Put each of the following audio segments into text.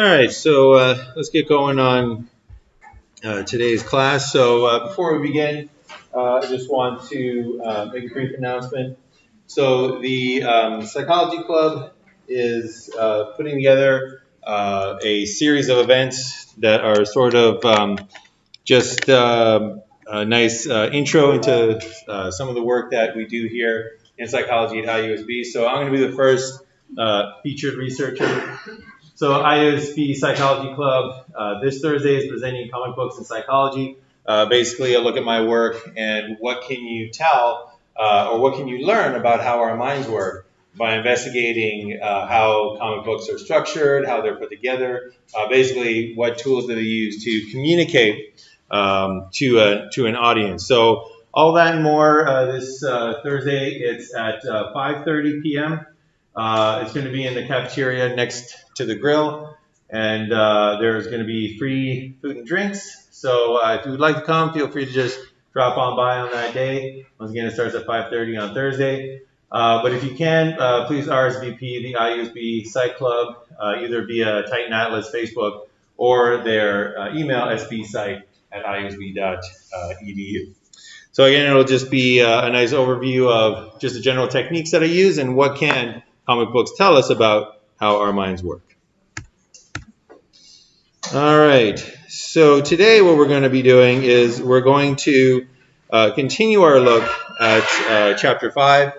All right, so let's get going on today's class. So before we begin, I just want to make a brief announcement. So the Psychology Club is putting together a series of events that are sort of just a nice intro into some of the work that we do here in psychology at IUSB. So I'm going to be the first featured researcher. So IUSB Psychology Club this Thursday is presenting comic books in psychology. Basically, a look at my work and what can you tell or what can you learn about how our minds work by investigating how comic books are structured, how they're put together, basically what tools do they use to communicate to an audience. So all that and more this Thursday. It's at 5:30 p.m. It's going to be in the cafeteria next to the grill, and there's going to be free food and drinks. So if you would like to come, feel free to just drop on by on that day. Once again, it starts at 5:30 on Thursday. But if you can, please RSVP the IUSB Psych Club either via Titan Atlas Facebook or their email sbpsych@iusb.edu. So again, it'll just be a nice overview of just the general techniques that I use and what can comic books tell us about how our minds work. All right, so today what we're going to be doing is we're going to continue our look at Chapter 5,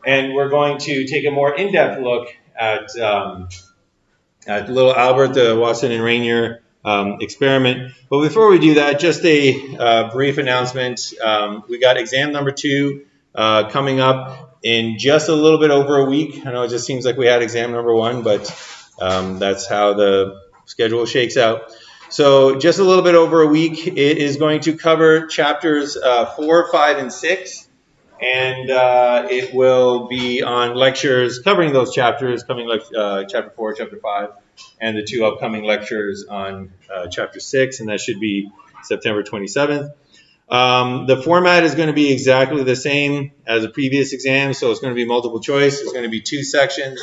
and we're going to take a more in-depth look at little Albert, the Watson and Rainier experiment. But before we do that, just a brief announcement. We got exam number 2 coming up in just a little bit over a week. I know it just seems like we had exam number 1, but that's how the schedule shakes out. So just a little bit over a week. It is going to cover chapters 4, 5, and 6. And it will be on lectures covering those chapters, chapter 4, chapter 5, and the 2 upcoming lectures on chapter 6, and that should be September 27th. The format is going to be exactly the same as the previous exam, so it's going to be multiple choice. There's going to be 2 sections.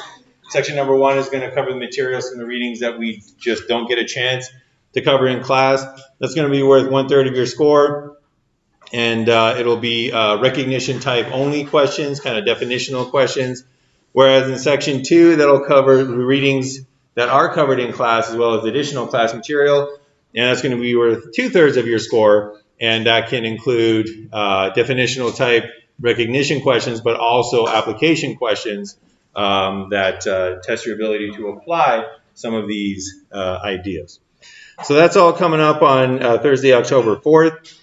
Section number 1 is going to cover the materials from the readings that we just don't get a chance to cover in class. That's going to be worth 1/3 of your score, and it'll be recognition type only questions, kind of definitional questions, whereas in section 2, that'll cover the readings that are covered in class as well as additional class material, and that's going to be worth 2/3 of your score. And that can include definitional type recognition questions, but also application questions that test your ability to apply some of these ideas. So that's all coming up on Thursday, October 4th.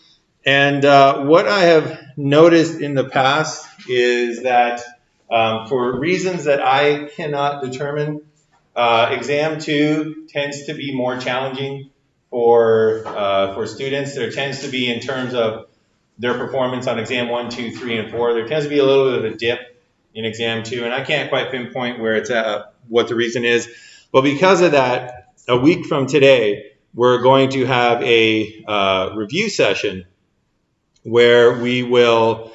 And what I have noticed in the past is that for reasons that I cannot determine, exam 2 tends to be more challenging for students. There tends to be, in terms of their performance on exam 1, 2, 3, and 4, there tends to be a little bit of a dip in exam 2, and I can't quite pinpoint where it's at, what the reason is. But because of that, a week from today, we're going to have a review session where we will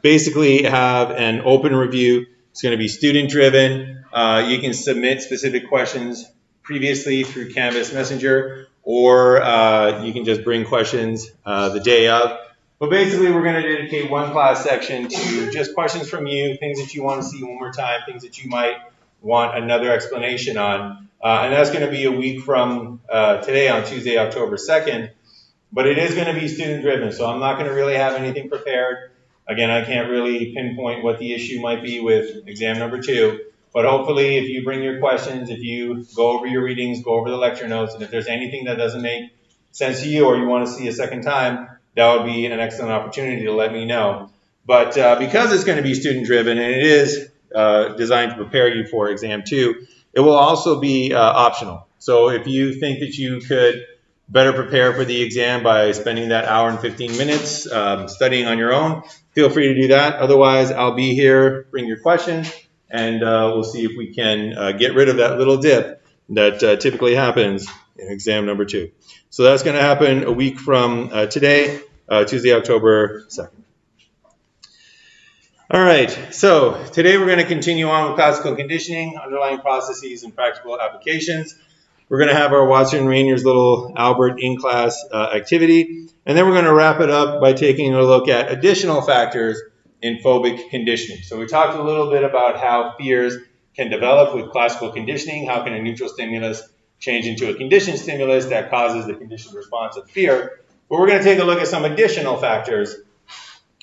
basically have an open review. It's going to be student-driven. You can submit specific questions previously through Canvas Messenger, or you can just bring questions the day of. But basically, we're going to dedicate one class section to just questions from you, things that you want to see one more time, things that you might want another explanation on. And that's going to be a week from today on Tuesday, October 2nd. But it is going to be student-driven, so I'm not going to really have anything prepared. Again, I can't really pinpoint what the issue might be with exam number 2. But hopefully, if you bring your questions, if you go over your readings, go over the lecture notes, and if there's anything that doesn't make sense to you or you want to see a second time, that would be an excellent opportunity to let me know. But because it's going to be student-driven and it is designed to prepare you for exam 2, it will also be optional. So if you think that you could better prepare for the exam by spending that hour and 15 minutes studying on your own, feel free to do that. Otherwise, I'll be here, bring your questions, and we'll see if we can get rid of that little dip that typically happens in exam number 2. So that's going to happen a week from today, Tuesday, October 2nd. All right, so today we're going to continue on with classical conditioning, underlying processes, and practical applications. We're going to have our Watson and Rainier's little Albert in-class activity, and then we're going to wrap it up by taking a look at additional factors in phobic conditioning. So we talked a little bit about how fears can develop with classical conditioning. How can a neutral stimulus change into a conditioned stimulus that causes the conditioned response of fear? But we're going to take a look at some additional factors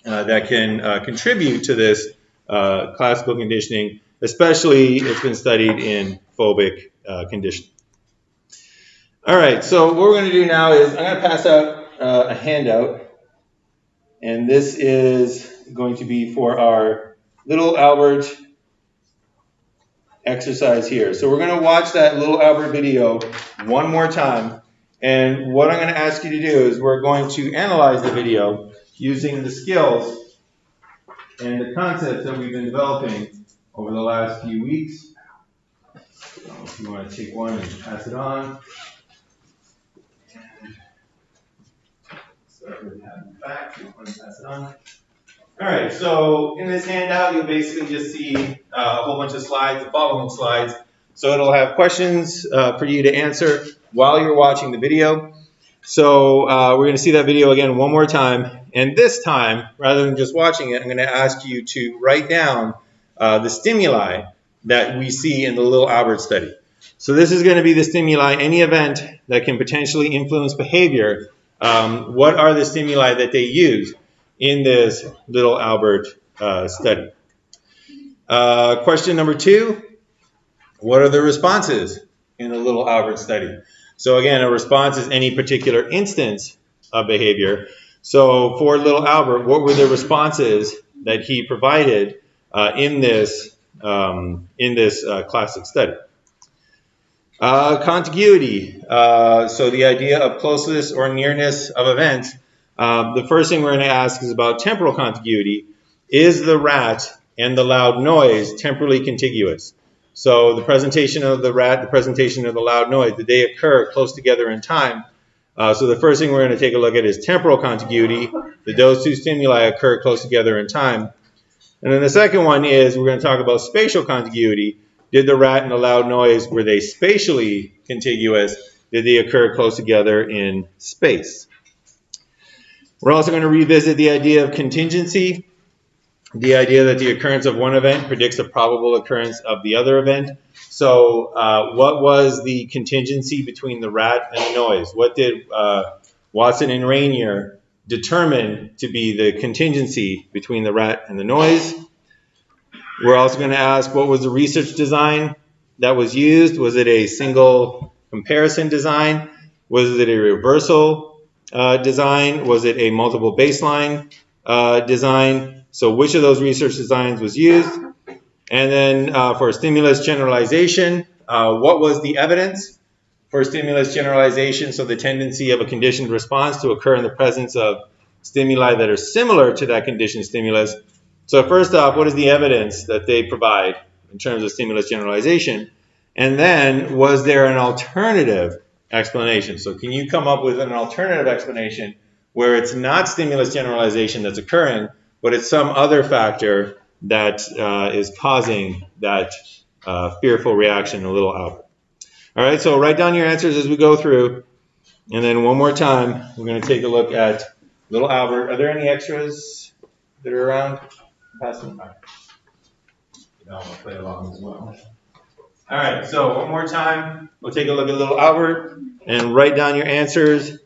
that can contribute to this classical conditioning, especially it's been studied in phobic conditioning. All right, so what we're going to do now is I'm going to pass out a handout, and this is going to be for our little Albert exercise here. So we're going to watch that little Albert video one more time, and what I'm going to ask you to do is we're going to analyze the video using the skills and the concepts that we've been developing over the last few weeks. So if you want to take one and pass it on. Start with having facts. You want to pass it on. All right, so in this handout, you'll basically just see a whole bunch of slides, the following slides. So it'll have questions for you to answer while you're watching the video. So we're going to see that video again one more time. And this time, rather than just watching it, I'm going to ask you to write down the stimuli that we see in the little Albert study. So this is going to be the stimuli, any event that can potentially influence behavior. What are the stimuli that they use in this little Albert study? Question number 2, what are the responses in the little Albert study? So again, a response is any particular instance of behavior. So for little Albert, what were the responses that he provided in this classic study? Contiguity, so the idea of closeness or nearness of events. The first thing we're going to ask is about temporal contiguity. Is the rat and the loud noise temporally contiguous? So the presentation of the rat, the presentation of the loud noise, did they occur close together in time? So the first thing we're going to take a look at is temporal contiguity. Did those two stimuli occur close together in time? And then the second one is we're going to talk about spatial contiguity. Did the rat and the loud noise, were they spatially contiguous? Did they occur close together in space? We're also going to revisit the idea of contingency, the idea that the occurrence of one event predicts a probable occurrence of the other event. So what was the contingency between the rat and the noise? What did Watson and Rainier determine to be the contingency between the rat and the noise? We're also going to ask, what was the research design that was used? Was it a single comparison design? Was it a reversal design? Was it a multiple baseline design? So which of those research designs was used? And then for stimulus generalization, what was the evidence for stimulus generalization? So the tendency of a conditioned response to occur in the presence of stimuli that are similar to that conditioned stimulus. So first off, what is the evidence that they provide in terms of stimulus generalization? And then was there an alternative explanation? So can you come up with an alternative explanation where it's not stimulus generalization that's occurring, but it's some other factor that is causing that fearful reaction in little Albert? All right, so write down your answers as we go through. And then one more time, we're going to take a look at little Albert. Are there any extras that are around? Pass them. All right. I'll play along as well. All right, so one more time, we'll take a look at little Albert and write down your answers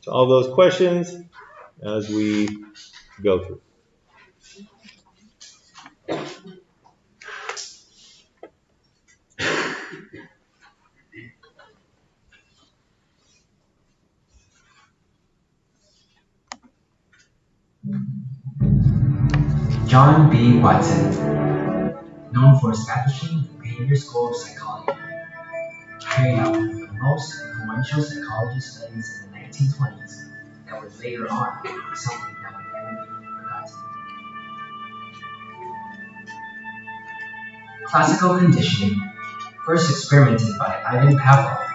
to all those questions as we go through. John B. Watson, known for establishing the behavior school of psychology, carried out one of the most influential psychology studies in the 1920s that would later on be something that would never be forgotten. Classical conditioning, first experimented by Ivan Pavlov,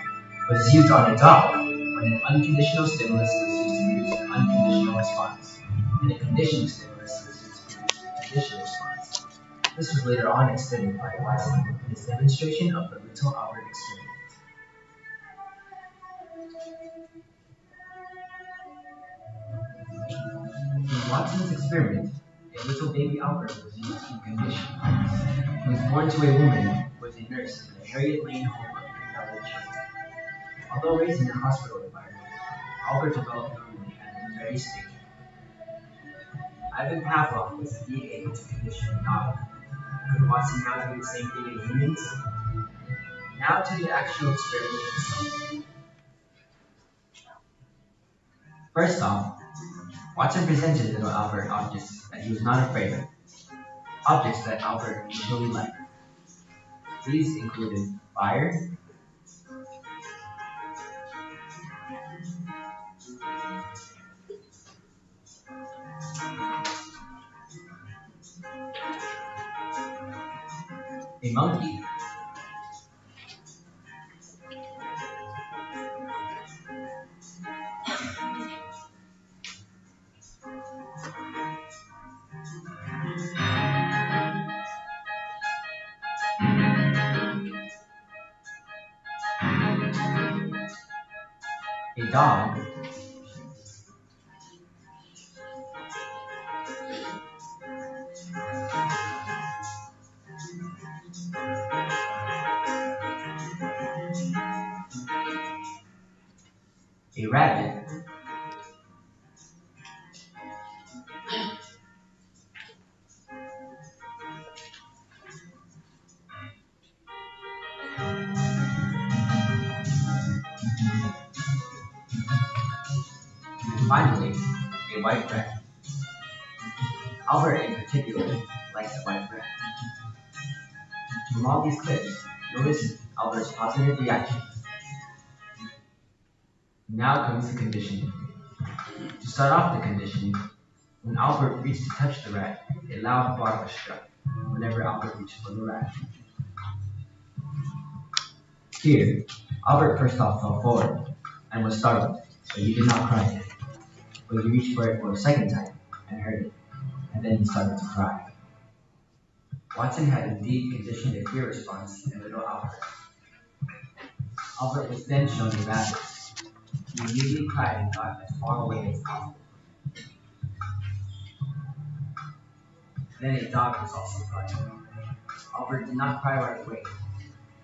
was used on a dog when an unconditional stimulus was used to produce an unconditional response, and a conditioned stimulus was used to produce a conditioned response. This was later on extended by Watson in his demonstration of the Little Albert experiment. In Watson's experiment, a little baby Albert was used in condition. He was born to a woman who was a nurse in the Harriet Lane home of invalid children. Although raised in a hospital environment, Albert developed normally and was very stable. Ivan Pavlov was indeed able to condition a dog. Could Watson now do the same thing in humans? Now to the actual experiment itself. First off, Watson presented little Albert objects that he was not afraid of, objects that Albert usually liked. These included fire, a monkey, a dog, a rabbit, and finally, a white rat. Albert in particular likes a white rat. From all these clips, notice Albert's positive reaction. Now comes the conditioning. To start off the conditioning, when Albert reached to touch the rat, a loud bark was struck whenever Albert reached for the rat. Here, Albert first off fell forward and was startled, but he did not cry. But he reached for it for a second time and heard it, and then he started to cry. Watson had indeed conditioned a fear response in little Albert. Albert was then shown a rabbit. He immediately cried and got as far away as possible. Then a dog was also crying. Albert did not cry right away.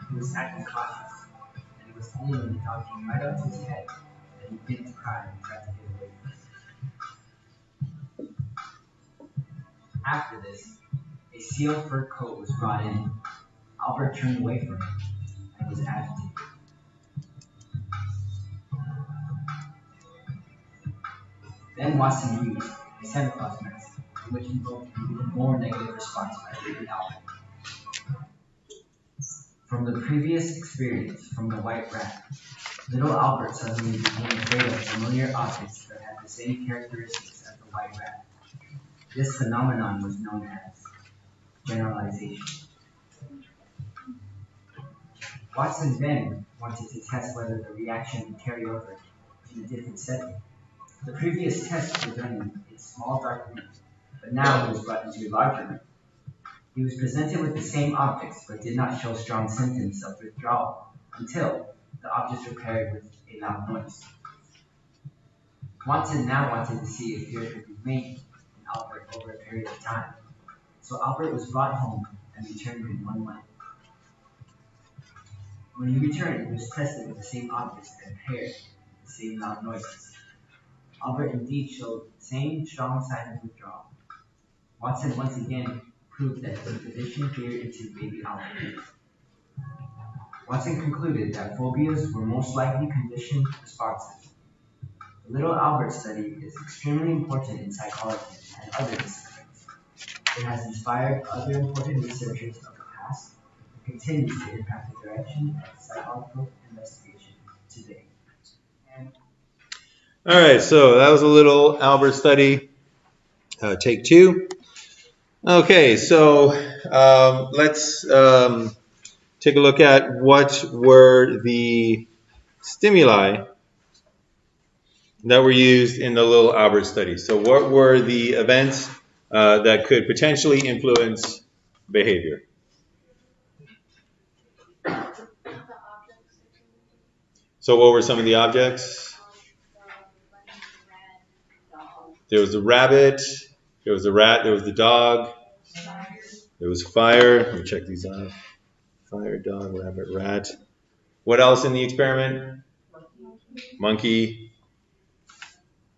He was acting cautious, and it was only when the dog came right up to his head that he began to cry and tried to get away from it. After this, a seal fur coat was brought in. Albert turned away from it and was agitated. Then Watson used a Santa Claus mask, which invoked an even more negative response by baby Albert. From the previous experience from the white rat, little Albert suddenly became afraid of familiar objects that had the same characteristics as the white rat. This phenomenon was known as generalization. Watson then wanted to test whether the reaction would carry over in a different setting. The previous tests were done in a small dark room, but now he was brought into a larger room. He was presented with the same objects, but did not show strong symptoms of withdrawal until the objects were paired with a loud noise. Watson now wanted to see if fear could remain in Albert over a period of time. So Albert was brought home and returned in 1 month. When he returned, he was tested with the same objects and paired with the same loud noises. Albert indeed showed the same strong signs of withdrawal. Watson once again proved that his condition fear into baby Albert. Watson concluded that phobias were most likely conditioned responses. The little Albert study is extremely important in psychology and other disciplines. It has inspired other important researchers of the past and continues to impact the direction of psychological investigation today. All right, so that was a little Albert study, take 2. Okay, so let's take a look at what were the stimuli that were used in the little Albert study. So what were the events that could potentially influence behavior. So what were some of the objects? There was the rabbit, there was the rat, there was the dog, there was fire. Let me check these off. Fire, dog, rabbit, rat. What else in the experiment? Monkey.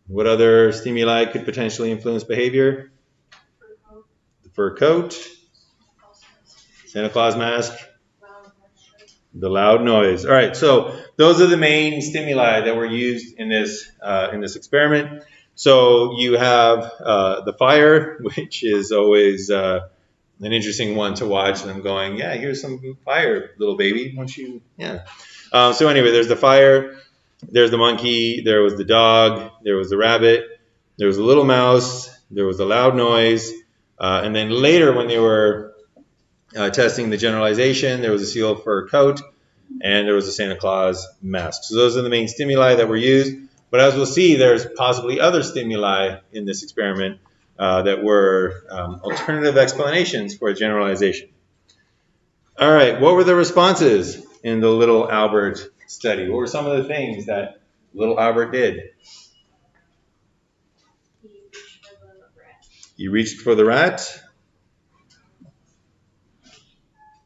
What other stimuli could potentially influence behavior? The fur coat, Santa Claus mask, the loud noise. All right, so those are the main stimuli that were used in this experiment. So you have the fire, which is always an interesting one to watch. And I'm going, yeah, here's some fire, little baby. Won't you? Yeah. So anyway, there's the fire, there's the monkey, there was the dog, there was the rabbit, there was a little mouse, there was the loud noise, and then later when they were testing the generalization, there was a seal fur coat, and there was a Santa Claus mask. So those are the main stimuli that were used. But as we'll see, there's possibly other stimuli in this experiment that were alternative explanations for a generalization. All right, what were the responses in the little Albert study? What were some of the things that little Albert did? He reached for the rat.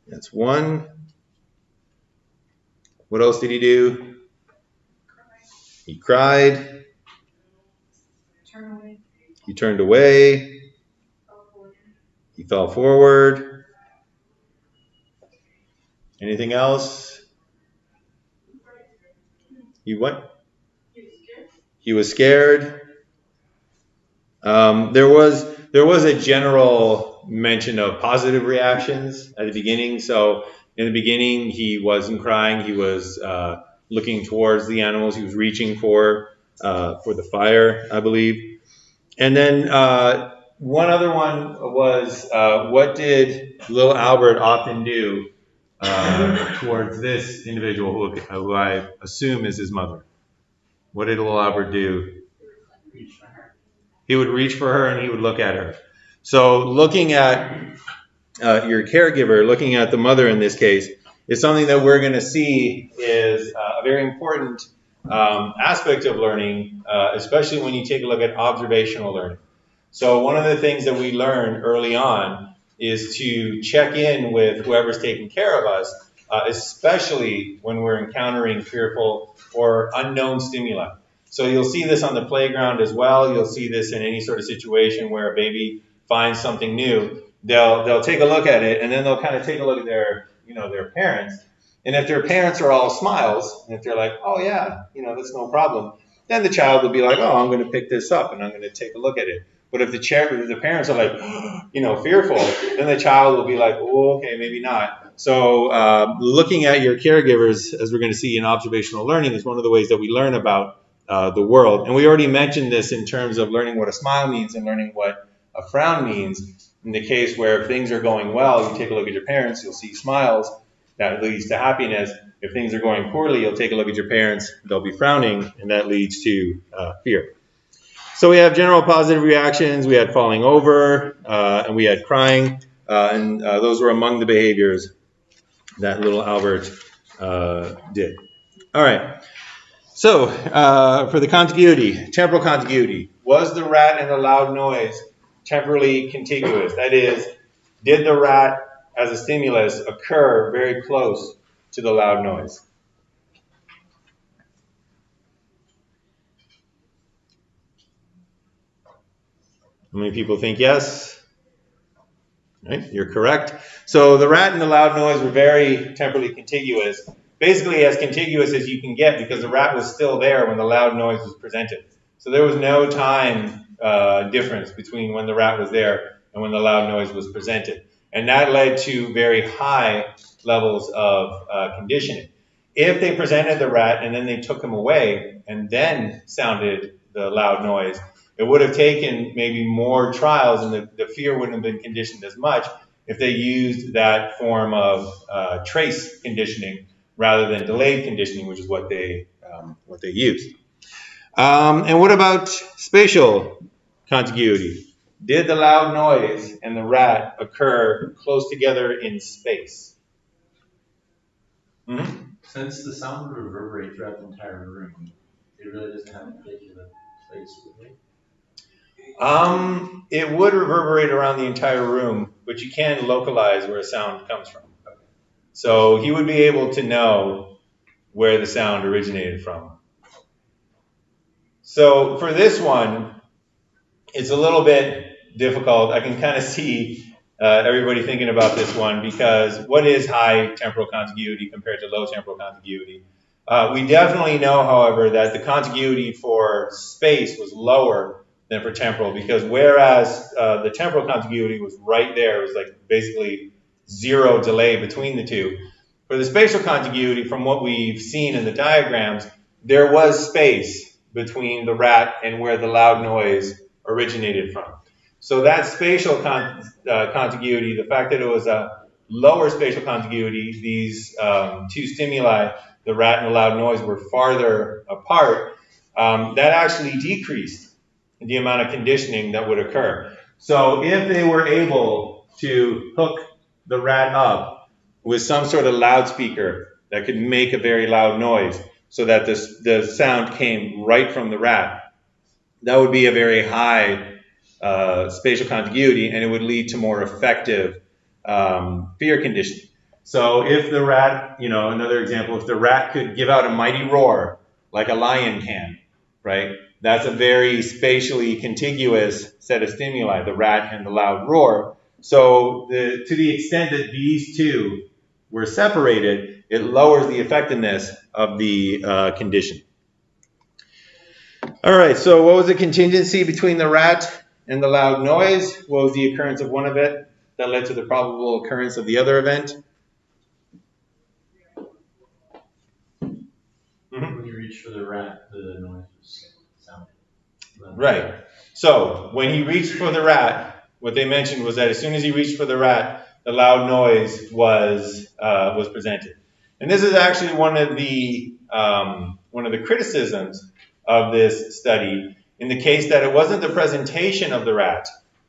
That's one. What else did he do? He cried. He turned away. He fell forward. Anything else? He what? He was scared. There was a general mention of positive reactions at the beginning. So in the beginning, he wasn't crying. He was looking towards the animals. He was reaching for the fire, I believe. And then one other one was, what did little Albert often do towards this individual who I assume is his mother? What did little Albert do? He would reach for her and he would look at her. So looking at your caregiver, looking at the mother in this case, is something that we're going to see is a very important aspect of learning, especially when you take a look at observational learning. So one of the things that we learn early on is to check in with whoever's taking care of us, especially when we're encountering fearful or unknown stimuli. So you'll see this on the playground as well. You'll see this in any sort of situation where a baby finds something new. They'll take a look at it, and then they'll kind of take a look at their parents. And if their parents are all smiles, and if they're like, oh yeah, that's no problem, then the child will be like, oh, I'm going to pick this up and I'm going to take a look at it. But if the parents are like, fearful, then the child will be like, oh, okay, maybe not. So looking at your caregivers, as we're going to see in observational learning, is one of the ways that we learn about the world. And we already mentioned this in terms of learning what a smile means and learning what a frown means. In the case where if things are going well, you take a look at your parents, you'll see smiles. That leads to happiness. If things are going poorly, you'll take a look at your parents, they'll be frowning, and that leads to fear. So we have general positive reactions, we had falling over, and we had crying, and those were among the behaviors that little Albert did. All right. So for the contiguity, temporal contiguity, was the rat and the loud noise temporally contiguous? That is, did the rat as a stimulus occur very close to the loud noise? How many people think yes? Right, you're correct. So the rat and the loud noise were very temporally contiguous, basically as contiguous as you can get because the rat was still there when the loud noise was presented. So there was no time difference between when the rat was there and when the loud noise was presented. And that led to very high levels of conditioning. If they presented the rat and then they took him away and then sounded the loud noise, it would have taken maybe more trials and the fear wouldn't have been conditioned as much if they used that form of trace conditioning rather than delayed conditioning, which is what they used. And what about spatial contiguity? did the loud noise and the rat occur close together in space? Mm-hmm. Since the sound would reverberate throughout the entire room, it really doesn't have a particular place, would it? It would reverberate around the entire room, but you can localize where a sound comes from. So he would be able to know where the sound originated from. So for this one, it's a little bit difficult. I can kind of see everybody thinking about this one, because what is high temporal contiguity compared to low temporal contiguity? We definitely know, however, that the contiguity for space was lower than for temporal, because whereas the temporal contiguity was right there, it was like basically zero delay between the two. For the spatial contiguity, from what we've seen in the diagrams, there was space between the rat and where the loud noise originated from. So that spatial contiguity, the fact that it was a lower spatial contiguity, these two stimuli, the rat and the loud noise, were farther apart, that actually decreased the amount of conditioning that would occur. So if they were able to hook the rat up with some sort of loudspeaker that could make a very loud noise so that the sound came right from the rat, that would be a very high spatial contiguity, and it would lead to more effective fear conditioning. So if the rat, another example, if the rat could give out a mighty roar like a lion can, right? That's a very spatially contiguous set of stimuli, the rat and the loud roar. So to the extent that these two were separated, it lowers the effectiveness of the condition. All right, so what was the contingency between the rat and the loud noise? What was the occurrence of one event that led to the probable occurrence of the other event? When you reach for the rat, the noise was sounded. Right. So when he reached for the rat, what they mentioned was that as soon as he reached for the rat, the loud noise was presented. And this is actually one of the criticisms of this study, in the case that it wasn't the presentation of the rat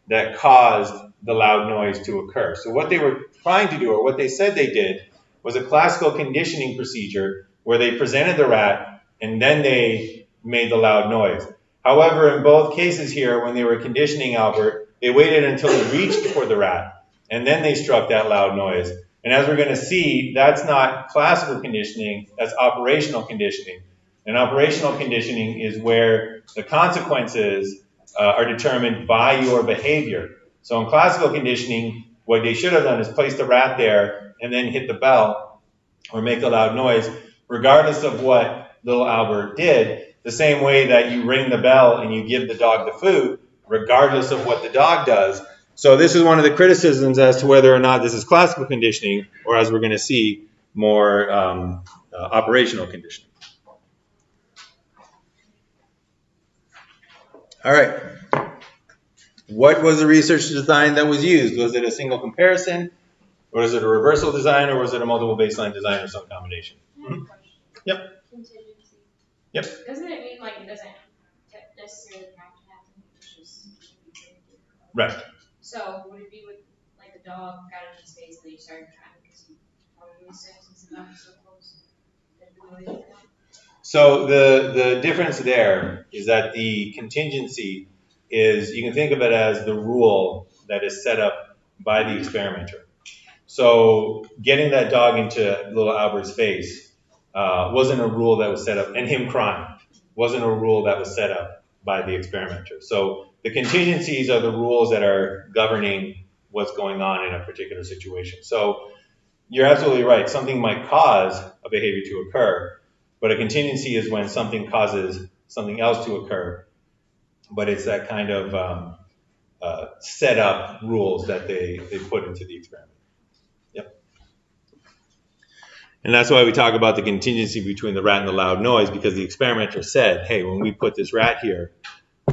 that caused the loud noise to occur. So what they were trying to do, or what they said they did, was a classical conditioning procedure where they presented the rat and then they made the loud noise. However, in both cases here, when they were conditioning Albert, they waited until he reached for the rat, and then they struck that loud noise. And as we're going to see, that's not classical conditioning, that's operational conditioning. And operational conditioning is where the consequences are determined by your behavior. So in classical conditioning, what they should have done is place the rat there and then hit the bell or make a loud noise, regardless of what little Albert did. The same way that you ring the bell and you give the dog the food, regardless of what the dog does. So this is one of the criticisms as to whether or not this is classical conditioning, or, as we're going to see, more operational conditioning. All right. What was the research design that was used? Was it a single comparison, or was it a reversal design, or was it a multiple baseline design, or some combination? Mm-hmm. Yep. Contingency. Yep. Doesn't it mean like it doesn't necessarily have to happen? It's just right. So would it be with like the dog got into space and they started trying because he probably was sick since the dog was so close? So the difference there is that the contingency is, you can think of it as the rule that is set up by the experimenter. So getting that dog into little Albert's face wasn't a rule that was set up, and him crying wasn't a rule that was set up by the experimenter. So the contingencies are the rules that are governing what's going on in a particular situation. So you're absolutely right. Something might cause a behavior to occur, but a contingency is when something causes something else to occur, but it's that kind of set up rules that they put into the experiment. Yep. And that's why we talk about the contingency between the rat and the loud noise, because the experimenter said, hey, when we put this rat here,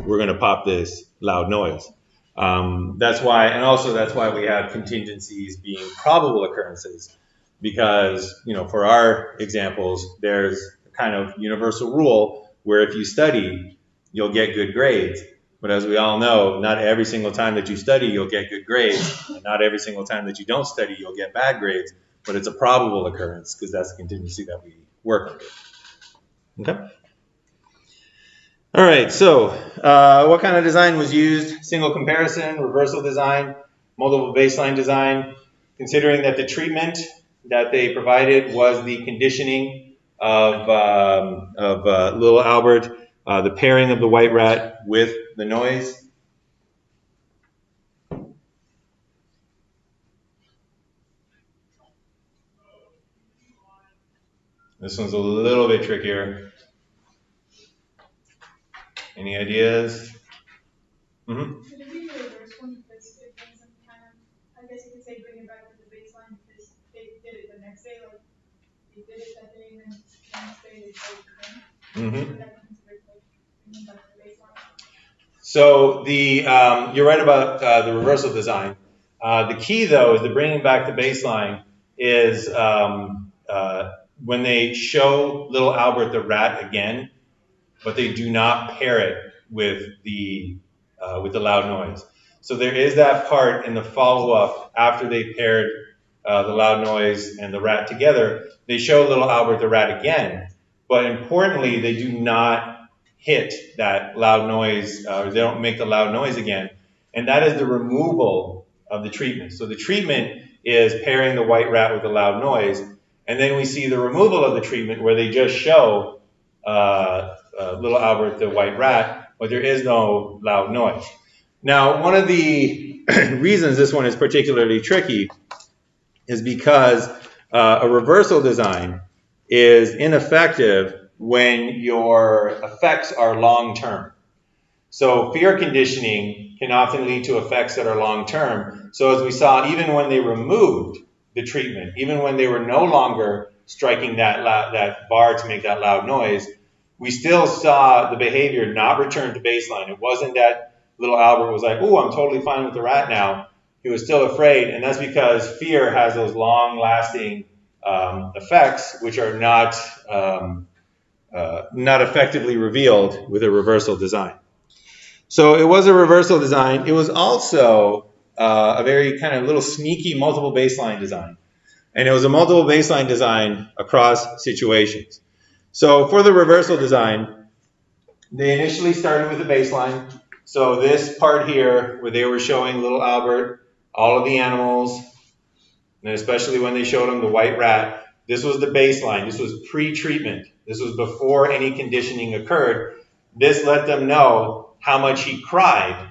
we're going to pop this loud noise. That's why, and also that's why we have contingencies being probable occurrences, because, for our examples, there's a kind of universal rule where if you study, you'll get good grades. But as we all know, not every single time that you study, you'll get good grades. And not every single time that you don't study, you'll get bad grades. But it's a probable occurrence because that's the contingency that we work under. Okay? All right, so what kind of design was used? Single comparison, reversal design, multiple baseline design. Considering that the treatment that they provided was the conditioning of little Albert, the pairing of the white rat with the noise. This one's a little bit trickier. Any ideas? Mm-hmm. Should it be the reverse one because it brings them kind of, I guess you could say bring it back to the baseline because they did it the next day, like they did it that day and then the next day they tried it again. Mm-hmm. Would that be considered like bringing back to the baseline? So you're right about the reversal design. The key though is the bringing back the baseline is when they show little Albert the rat again, but they do not pair it with the loud noise. So there is that part in the follow-up after they paired the loud noise and the rat together. They show little Albert the rat again, but importantly, they do not hit that loud noise, they don't make the loud noise again, and that is the removal of the treatment. So the treatment is pairing the white rat with the loud noise, and then we see the removal of the treatment where they just show little Albert the white rat, but there is no loud noise. Now, one of the reasons this one is particularly tricky is because a reversal design is ineffective when your effects are long-term. So fear conditioning can often lead to effects that are long-term. So as we saw, even when they removed the treatment, even when they were no longer striking that bar to make that loud noise, we still saw the behavior not return to baseline. It wasn't that little Albert was like, oh, I'm totally fine with the rat now. He was still afraid, and that's because fear has those long-lasting effects which are not effectively revealed with a reversal design. So it was a reversal design. It was also a very kind of little sneaky multiple baseline design. And it was a multiple baseline design across situations. So for the reversal design, they initially started with a baseline. So this part here where they were showing little Albert, all of the animals, and especially when they showed him the white rat, this was the baseline. This was pre-treatment. This was before any conditioning occurred. This let them know how much he cried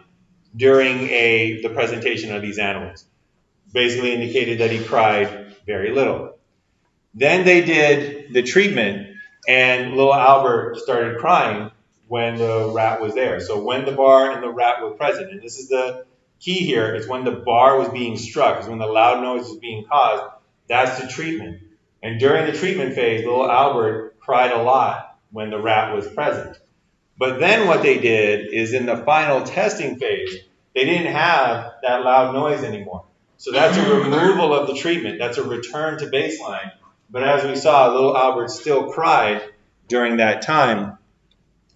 during the presentation of these animals. Basically indicated that he cried very little. Then they did the treatment, and little Albert started crying when the rat was there. So when the bar and the rat were present, and this is the key here, is when the bar was being struck, is when the loud noise was being caused, that's the treatment. And during the treatment phase, little Albert cried a lot when the rat was present. But then what they did is in the final testing phase, they didn't have that loud noise anymore. So that's a removal of the treatment. That's a return to baseline. But as we saw, little Albert still cried during that time,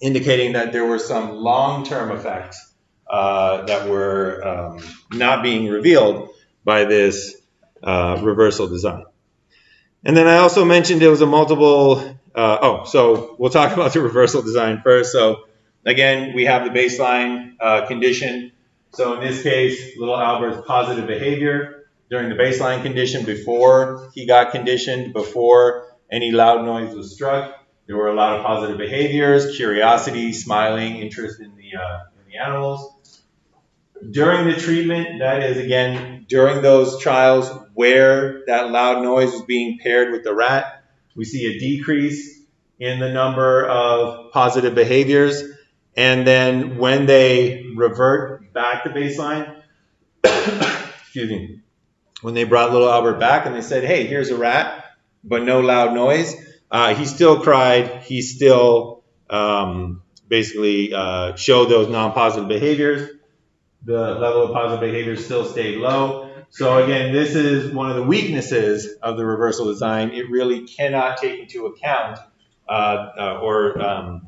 indicating that there were some long-term effects that were not being revealed by this reversal design. And then I also mentioned it was a multiple, so we'll talk about the reversal design first. So again, we have the baseline condition. So in this case, little Albert's positive behavior during the baseline condition before he got conditioned, before any loud noise was struck. There were a lot of positive behaviors, curiosity, smiling, interest in the animals. During the treatment, that is again, during those trials where that loud noise was being paired with the rat, we see a decrease in the number of positive behaviors. And then when they revert back to baseline, excuse me, when they brought little Albert back and they said, hey, here's a rat, but no loud noise, he still cried. He still basically showed those non-positive behaviors. The level of positive behavior still stayed low. So again, this is one of the weaknesses of the reversal design. It really cannot take into account or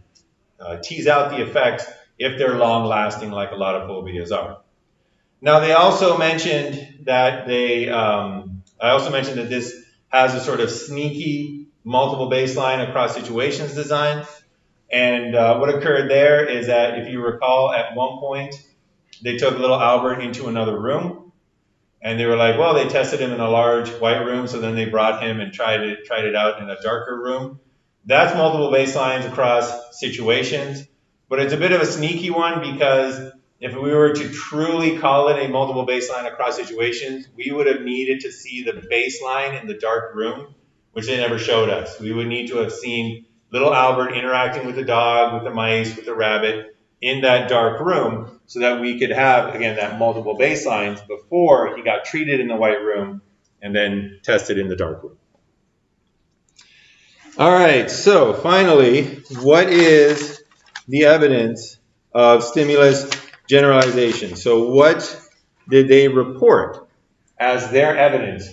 tease out the effects if they're long-lasting like a lot of phobias are. Now, they also mentioned that I also mentioned that this has a sort of sneaky multiple baseline across situations design. And what occurred there is that, if you recall, at one point, they took little Albert into another room. And they were like, well, they tested him in a large white room, so then they brought him and tried it out in a darker room. That's multiple baselines across situations. But it's a bit of a sneaky one, because if we were to truly call it a multiple baseline across situations, we would have needed to see the baseline in the dark room, which they never showed us. We would need to have seen little Albert interacting with the dog, with the mice, with the rabbit in that dark room, so that we could have, again, that multiple baselines before he got treated in the white room and then tested in the dark room. All right, so finally, what is the evidence of stimulus generalization? So what did they report as their evidence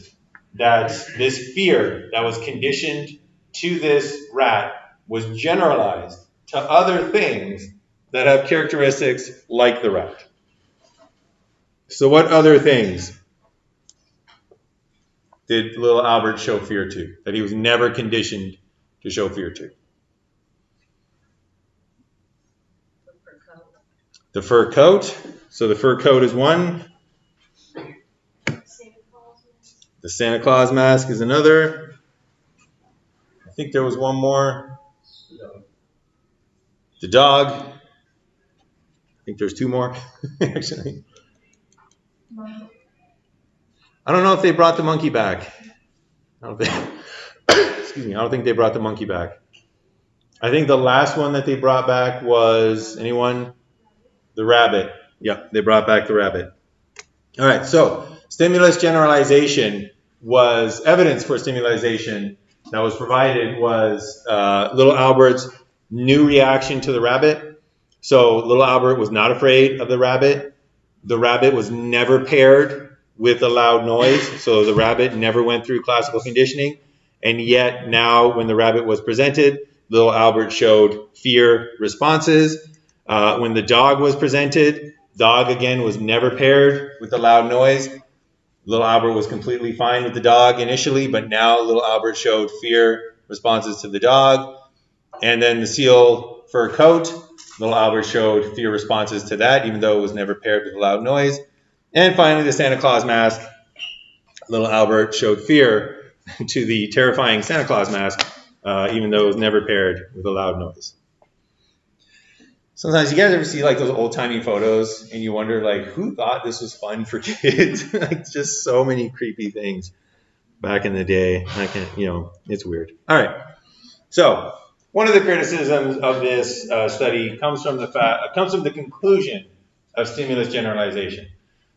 that this fear that was conditioned to this rat was generalized to other things that have characteristics like the rat? So what other things did little Albert show fear to, that he was never conditioned to show fear to? The fur coat. So the fur coat is one. The Santa Claus mask is another. I think there was one more. The dog. I think there's two more, actually. I don't know if they brought the monkey back. Excuse me, I don't think they brought the monkey back. I think the last one that they brought back was, anyone? The rabbit. Yeah, they brought back the rabbit. All right, so stimulus generalization was, evidence for stimulation that was provided was little Albert's new reaction to the rabbit. So little Albert was not afraid of the rabbit. The rabbit was never paired with a loud noise, so the rabbit never went through classical conditioning. And yet now, when the rabbit was presented, little Albert showed fear responses. When the dog was presented, dog again was never paired with the loud noise. Little Albert was completely fine with the dog initially, but now little Albert showed fear responses to the dog. And then the seal fur coat, little Albert showed fear responses to that, even though it was never paired with a loud noise. And finally, the Santa Claus mask, little Albert showed fear to the terrifying Santa Claus mask, even though it was never paired with a loud noise. Sometimes you guys ever see like those old-timey photos and you wonder like, who thought this was fun for kids? Like, just so many creepy things back in the day. It's weird. All right. So one of the criticisms of this study comes from the conclusion of stimulus generalization.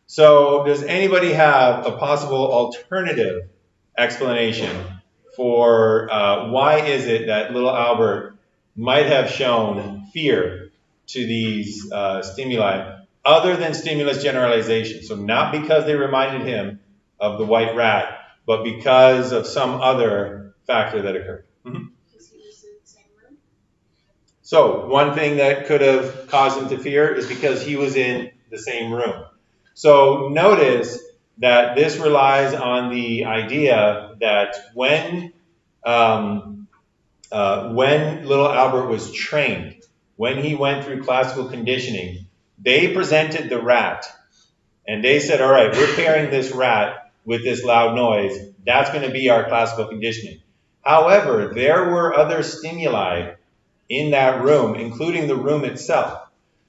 So does anybody have a possible alternative explanation for why is it that little Albert might have shown fear to these stimuli other than stimulus generalization? So not because they reminded him of the white rat, but because of some other factor that occurred. Mm-hmm. Because he was in the same room? So one thing that could have caused him to fear is because he was in the same room. So notice that this relies on the idea that when little Albert was trained, when he went through classical conditioning, they presented the rat and they said, all right, we're pairing this rat with this loud noise. That's going to be our classical conditioning. However, there were other stimuli in that room, including the room itself.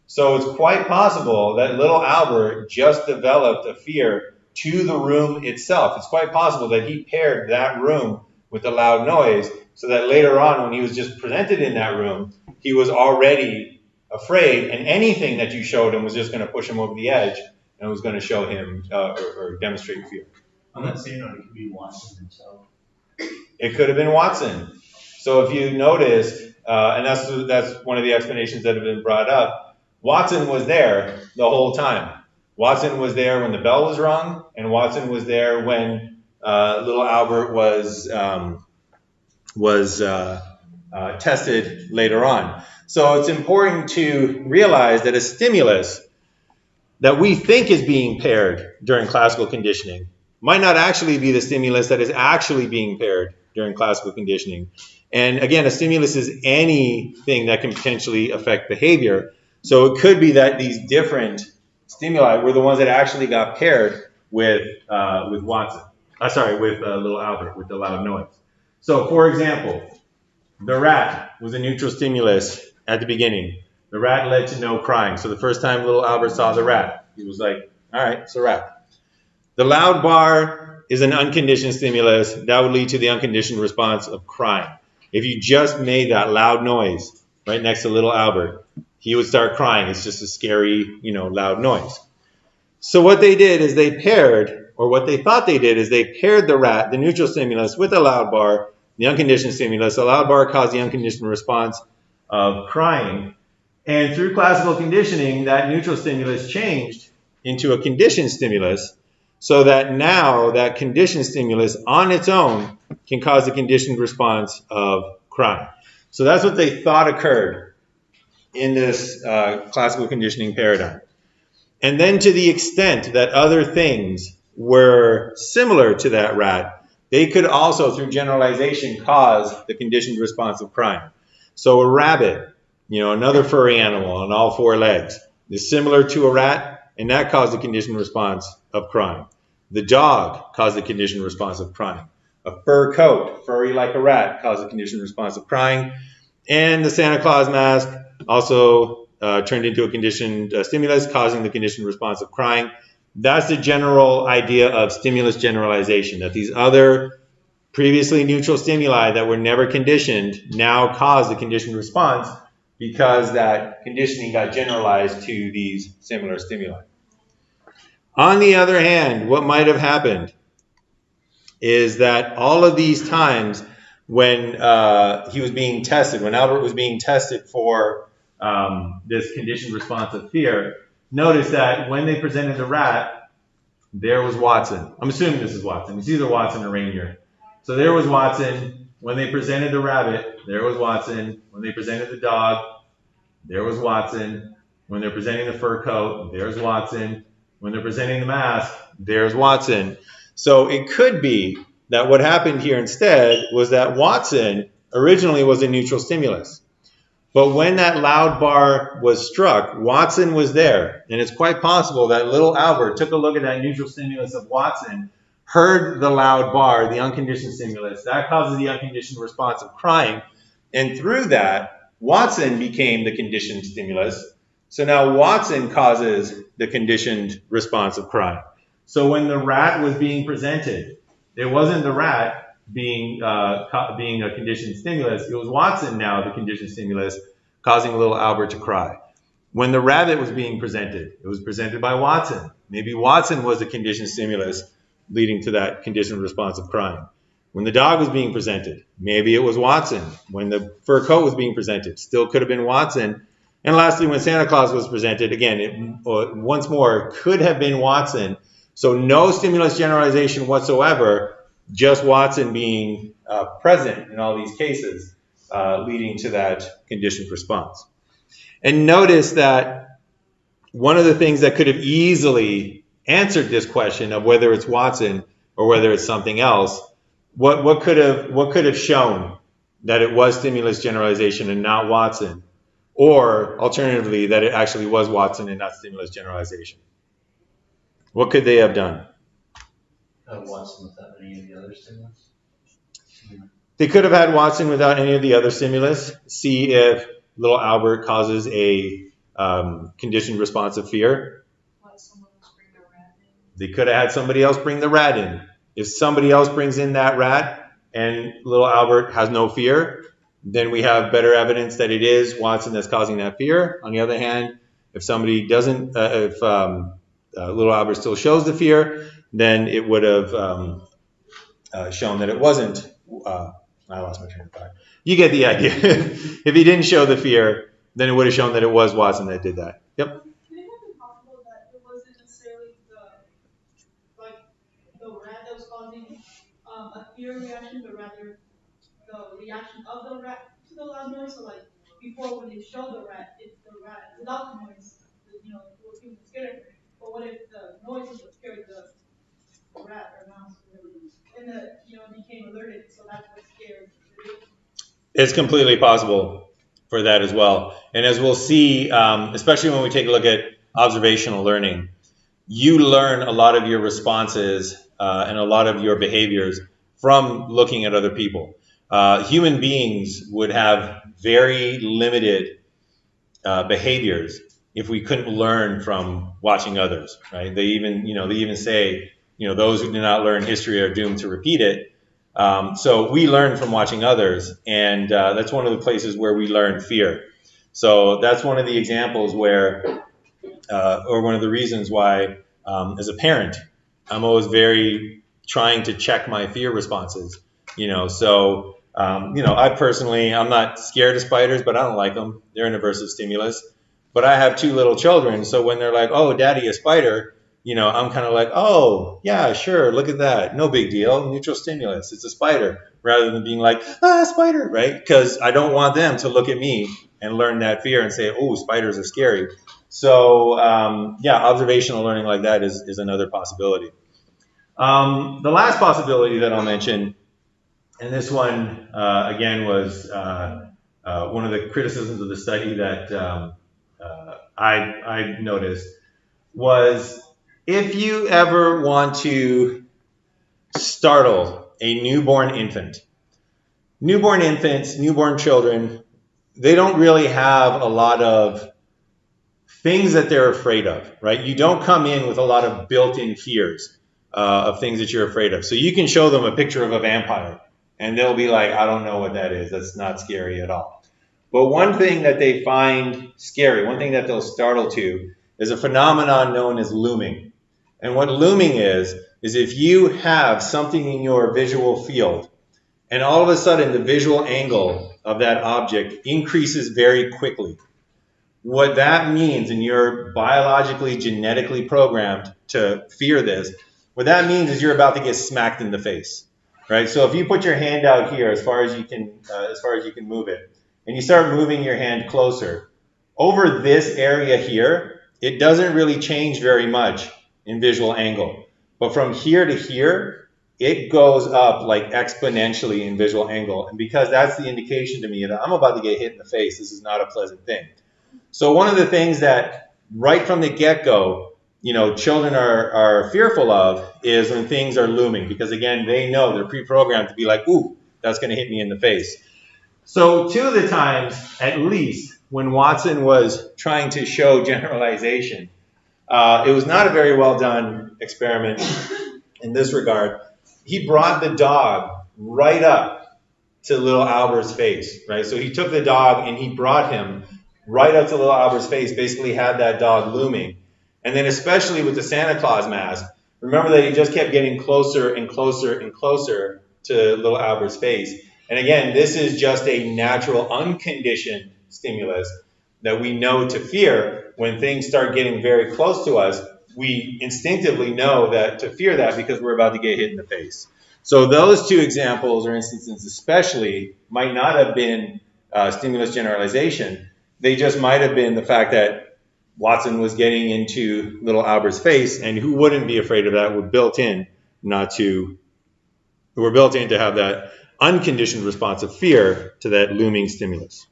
So it's quite possible that little Albert just developed a fear to the room itself. It's quite possible that he paired that room with the loud noise so that later on, when he was just presented in that room, he was already afraid, and anything that you showed him was just going to push him over the edge and was going to show him or demonstrate fear. I'm not saying that it could be Watson himself. It could have been Watson. So if you noticed, and that's one of the explanations that have been brought up, Watson was there the whole time. Watson was there when the bell was rung, and Watson was there when little Albert was tested later on. So it's important to realize that a stimulus that we think is being paired during classical conditioning might not actually be the stimulus that is actually being paired during classical conditioning. And again, a stimulus is anything that can potentially affect behavior. So it could be that these different stimuli were the ones that actually got paired with Watson. With little Albert, with the loud noise. So for example, the rat was a neutral stimulus at the beginning. The rat led to no crying. So the first time little Albert saw the rat, he was like, all right, it's a rat. The loud bar is an unconditioned stimulus. That would lead to the unconditioned response of crying. If you just made that loud noise right next to little Albert, he would start crying. It's just a scary, loud noise. So what they did is they paired, or what they thought they did is they paired the rat, the neutral stimulus, with a loud bar, the unconditioned stimulus. The loud bar caused the unconditioned response of crying. And through classical conditioning, that neutral stimulus changed into a conditioned stimulus, so that now that conditioned stimulus on its own can cause a conditioned response of crying. So that's what they thought occurred in this classical conditioning paradigm. And then to the extent that other things were similar to that rat, they could also, through generalization, cause the conditioned response of crying. So a rabbit, another furry animal on all four legs, is similar to a rat, and that caused the conditioned response of crying. The dog caused the conditioned response of crying. A fur coat, furry like a rat, caused the conditioned response of crying. And the Santa Claus mask also turned into a conditioned stimulus, causing the conditioned response of crying. That's the general idea of stimulus generalization, that these other previously neutral stimuli that were never conditioned now cause the conditioned response because that conditioning got generalized to these similar stimuli. On the other hand, what might have happened is that all of these times when he was being tested, when Albert was being tested for this conditioned response of fear, notice that when they presented the rat, there was Watson. I'm assuming this is Watson. It's either Watson or Rainier. So there was Watson. When they presented the rabbit, there was Watson. When they presented the dog, there was Watson. When they're presenting the fur coat, there's Watson. When they're presenting the mask, there's Watson. So it could be that what happened here instead was that Watson originally was a neutral stimulus. But when that loud bar was struck, Watson was there. And it's quite possible that little Albert took a look at that neutral stimulus of Watson, heard the loud bar, the unconditioned stimulus. That causes the unconditioned response of crying. And through that, Watson became the conditioned stimulus. So now Watson causes the conditioned response of crying. So when the rat was being presented, it wasn't the rat being a conditioned stimulus. It was Watson now, the conditioned stimulus, causing little Albert to cry. When the rabbit was being presented, it was presented by Watson. Maybe Watson was the conditioned stimulus leading to that conditioned response of crying. When the dog was being presented, maybe it was Watson. When the fur coat was being presented, still could have been Watson. And lastly, when Santa Claus was presented, again, it once more could have been Watson. So no stimulus generalization whatsoever, just Watson being present in all these cases, leading to that conditioned response. And notice that one of the things that could have easily answered this question of whether it's Watson or whether it's something else, what could have shown that it was stimulus generalization and not Watson, or alternatively that it actually was Watson and not stimulus generalization? What could they have done? Watson without any of the other stimulus. They could have had Watson without any of the other stimulus. See if little Albert causes a conditioned response of fear. Let someone else bring their rat in. They could have had somebody else bring the rat in. If somebody else brings in that rat and little Albert has no fear, then we have better evidence that it is Watson that's causing that fear. On the other hand, if somebody doesn't, if little Albert still shows the fear, then it would have shown that it wasn't. I lost my train of thought. You get the idea. If he didn't show the fear, then it would have shown that it was Watson that did that. Yep. Can it have been possible that it wasn't necessarily the rat that was causing a fear reaction, but rather the reaction of the rat to the loud noise? So before when they show the rat, it's the rat without the noise, you know, what people scared of it. But what if the noise is what scared the rat or mouse or whatever, and you know, became alerted, so that's what scared the baby? It's completely possible for that as well. And as we'll see, especially when we take a look at observational learning, you learn a lot of your responses and a lot of your behaviors from looking at other people. Human beings would have very limited behaviors if we couldn't learn from watching others, right? They even say, those who do not learn history are doomed to repeat it. So we learn from watching others, and that's one of the places where we learn fear. So that's one of the examples where, or one of the reasons why, as a parent, I'm always very trying to check my fear responses. I personally, I'm not scared of spiders, but I don't like them. They're an aversive stimulus. But I have 2 little children, so when they're like, "Oh, Daddy, a spider," I'm kind of like, "Oh, yeah, sure, look at that, no big deal, neutral stimulus, it's a spider," rather than being like, "Ah, spider," right? Because I don't want them to look at me and learn that fear and say, "Oh, spiders are scary." So, observational learning like that is another possibility. The last possibility that I'll mention, and this one, again, was one of the criticisms of the study that I noticed, was if you ever want to startle a newborn infant. Newborn infants, newborn children, they don't really have a lot of things that they're afraid of, right? You don't come in with a lot of built-in fears of things that you're afraid of. So you can show them a picture of a vampire, and they'll be like, "I don't know what that is. That's not scary at all." But one thing that they find scary, one thing that they'll startle to, is a phenomenon known as looming. And what looming is if you have something in your visual field, and all of a sudden the visual angle of that object increases very quickly. What that means, and you're biologically, genetically programmed to fear this, what that means is you're about to get smacked in the face, right? So if you put your hand out here as far as you can move it, and you start moving your hand closer, over this area here, it doesn't really change very much in visual angle. But from here to here, it goes up like exponentially in visual angle. And because that's the indication to me that I'm about to get hit in the face, this is not a pleasant thing. So one of the things that right from the get-go, children are fearful of is when things are looming. Because again, they know, they're pre-programmed to be like, "Ooh, that's going to hit me in the face." So 2 of the times, at least, when Watson was trying to show generalization, it was not a very well done experiment in this regard. He brought the dog right up to little Albert's face, right? So he took the dog and he brought him right up to little Albert's face, basically had that dog looming. And then especially with the Santa Claus mask, remember that he just kept getting closer and closer and closer to little Albert's face. And again, this is just a natural, unconditioned stimulus that we know to fear. When things start getting very close to us, we instinctively know that to fear that because we're about to get hit in the face. So those 2 examples or instances especially might not have been stimulus generalization. They just might have been the fact that Watson was getting into little Albert's face, and who wouldn't be afraid of that? We're built in to have that unconditioned response of fear to that looming stimulus.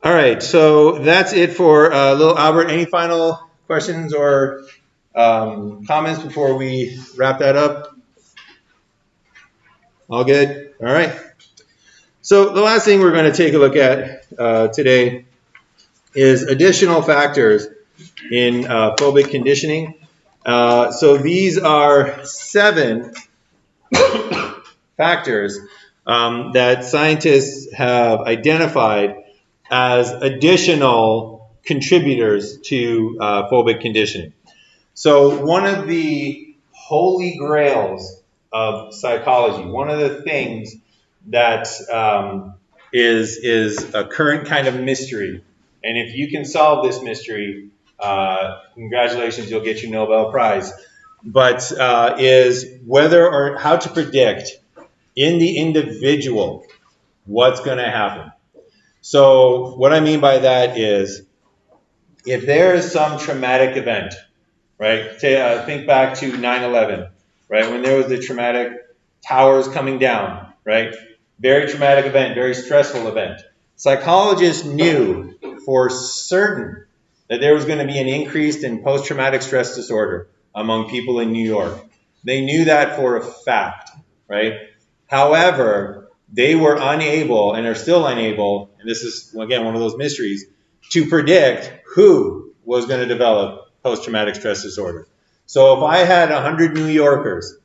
All right, so that's it for little Albert. Any final questions or comments before we wrap that up? All good? All right. So the last thing we're going to take a look at today is additional factors in phobic conditioning. So these are 7 factors that scientists have identified as additional contributors to phobic conditioning. So one of the holy grails of psychology, one of the things that is a current kind of mystery, and if you can solve this mystery, congratulations, you'll get your Nobel Prize, but is whether or how to predict in the individual what's going to happen. So what I mean by that is, if there is some traumatic event, right? Think back to 9/11, right? When there was the traumatic towers coming down, right? Very traumatic event, very stressful event. Psychologists knew for certain that there was going to be an increase in post-traumatic stress disorder among people in New York. They knew that for a fact, right? However, they were unable, and are still unable, and this is, again, one of those mysteries, to predict who was going to develop post-traumatic stress disorder. So if I had 100 New Yorkers,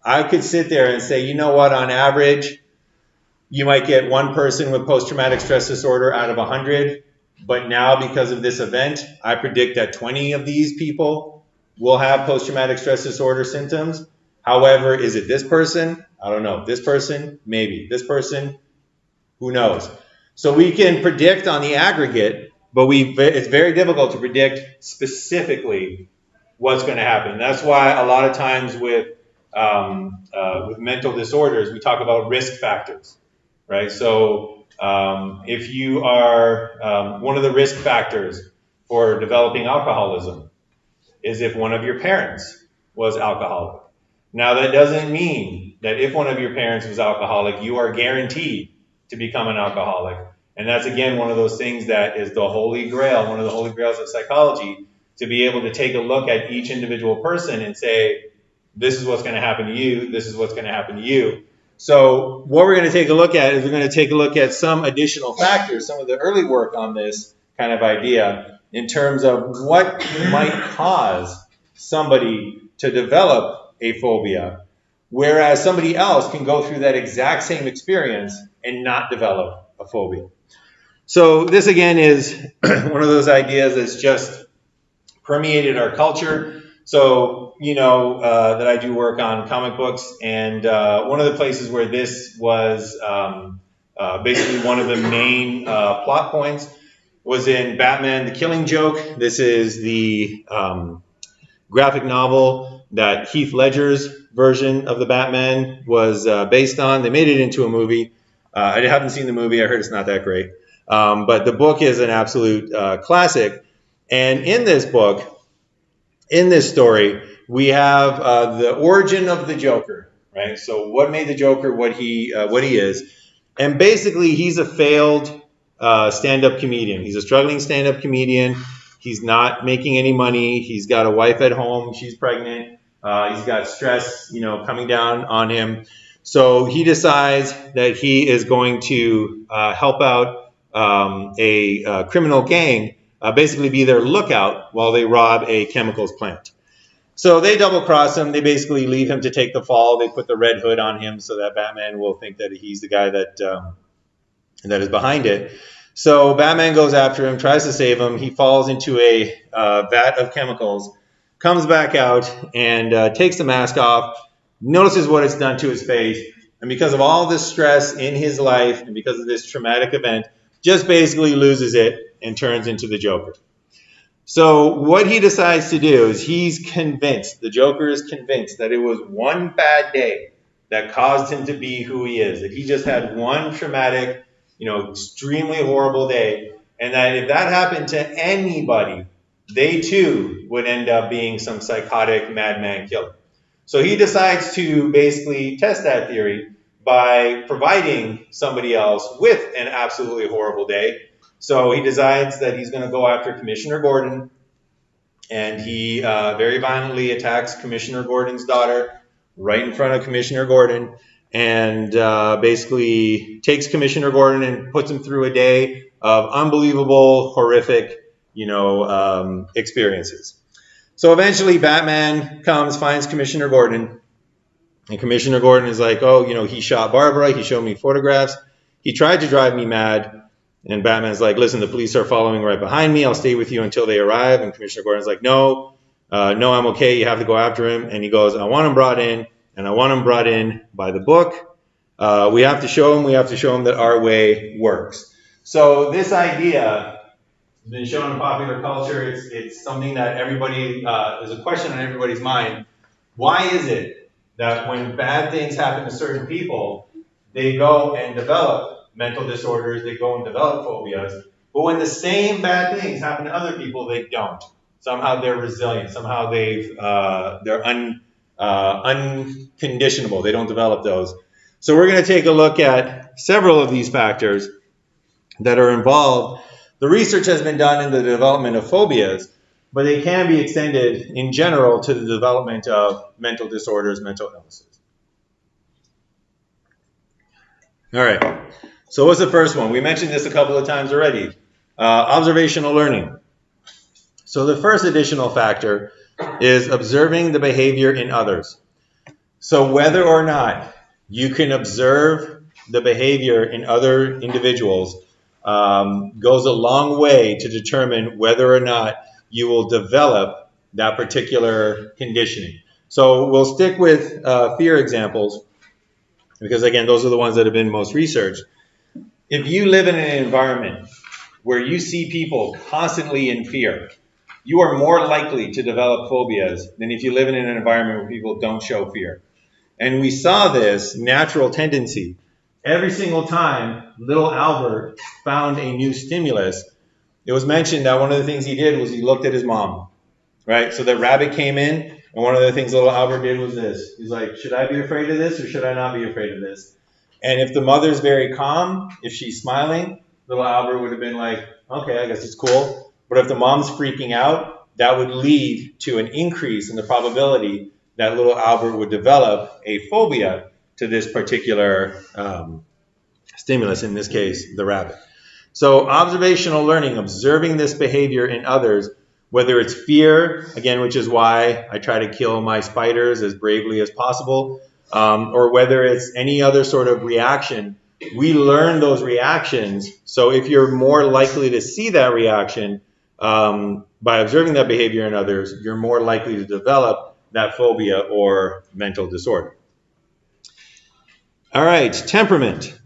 I could sit there and say, you know what, on average, you might get one person with post-traumatic stress disorder out of 100, but now because of this event, I predict that 20 of these people will have post-traumatic stress disorder symptoms. However, is it this person? I don't know. This person? Maybe. This person? Who knows? So we can predict on the aggregate, but it's very difficult to predict specifically what's going to happen. That's why a lot of times with mental disorders, we talk about risk factors, right? So if you are, one of the risk factors for developing alcoholism is if one of your parents was alcoholic. Now, that doesn't mean that if one of your parents was alcoholic, you are guaranteed to become an alcoholic. And that's, again, one of those things that is the holy grail, one of the holy grails of psychology, to be able to take a look at each individual person and say, this is what's going to happen to you, this is what's going to happen to you. So what we're going to take a look at is we're going to take a look at some additional factors, some of the early work on this kind of idea in terms of what might cause somebody to develop a phobia, whereas somebody else can go through that exact same experience and not develop a phobia. So this, again, is one of those ideas that's just permeated our culture. So, that I do work on comic books, and one of the places where this was basically one of the main plot points was in Batman: The Killing Joke. This is the graphic novel that Heath Ledger's version of the Batman was based on. They made it into a movie. I haven't seen the movie. I heard it's not that great. But the book is an absolute classic. And in this book, in this story, we have the origin of the Joker, right? So what made the Joker what he is? And basically, he's a failed stand-up comedian. He's a struggling stand-up comedian. He's not making any money. He's got a wife at home. She's pregnant. He's got stress, coming down on him. So he decides that he is going to help out a criminal gang, basically be their lookout while they rob a chemicals plant. So they double cross him. They basically leave him to take the fall. They put the red hood on him so that Batman will think that he's the guy that is behind it. So Batman goes after him, tries to save him. He falls into a vat of chemicals, comes back out, and takes the mask off, notices what it's done to his face, and because of all this stress in his life and because of this traumatic event, just basically loses it and turns into the Joker. So what he decides to do is the Joker is convinced that it was one bad day that caused him to be who he is, that he just had one traumatic, extremely horrible day, and that if that happened to anybody, they too would end up being some psychotic madman killer. So he decides to basically test that theory by providing somebody else with an absolutely horrible day. So he decides that he's going to go after Commissioner Gordon, and he very violently attacks Commissioner Gordon's daughter right in front of Commissioner Gordon, and basically takes Commissioner Gordon and puts him through a day of unbelievable, horrific, experiences. So eventually Batman comes, finds Commissioner Gordon, and Commissioner Gordon is like, he shot Barbara, he showed me photographs, he tried to drive me mad, and Batman's like, listen, the police are following right behind me, I'll stay with you until they arrive, and Commissioner Gordon's like, no, I'm okay, you have to go after him, and he goes, I want him brought in, and I want him brought in by the book. We have to show him that our way works. So this idea has been shown in popular culture. It's something that everybody, is a question on everybody's mind. Why is it that when bad things happen to certain people, they go and develop mental disorders, they go and develop phobias. But when the same bad things happen to other people, they don't. Somehow they're resilient. Somehow they're unconditionable. They don't develop those. So we're going to take a look at several of these factors that are involved. The research has been done in the development of phobias, but they can be extended in general to the development of mental disorders, mental illnesses. All right. So what's the first one? We mentioned this a couple of times already. Observational learning. So the first additional factor is observing the behavior in others. So whether or not you can observe the behavior in other individuals goes a long way to determine whether or not you will develop that particular conditioning. So we'll stick with fear examples because, again, those are the ones that have been most researched. If you live in an environment where you see people constantly in fear, you are more likely to develop phobias than if you live in an environment where people don't show fear. And we saw this natural tendency. Every single time little Albert found a new stimulus, it was mentioned that one of the things he did was he looked at his mom, right? So the rabbit came in, and one of the things little Albert did was this. He's like, should I be afraid of this or should I not be afraid of this? And if the mother's very calm, if she's smiling, little Albert would have been like, okay, I guess it's cool. But if the mom's freaking out, that would lead to an increase in the probability that little Albert would develop a phobia to this particular stimulus, in this case, the rabbit. So observational learning, observing this behavior in others, whether it's fear, again, which is why I try to kill my spiders as bravely as possible, or whether it's any other sort of reaction, we learn those reactions. So if you're more likely to see that reaction by observing that behavior in others, you're more likely to develop that phobia or mental disorder. All right, temperament.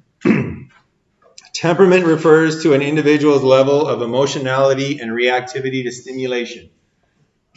Temperament refers to an individual's level of emotionality and reactivity to stimulation.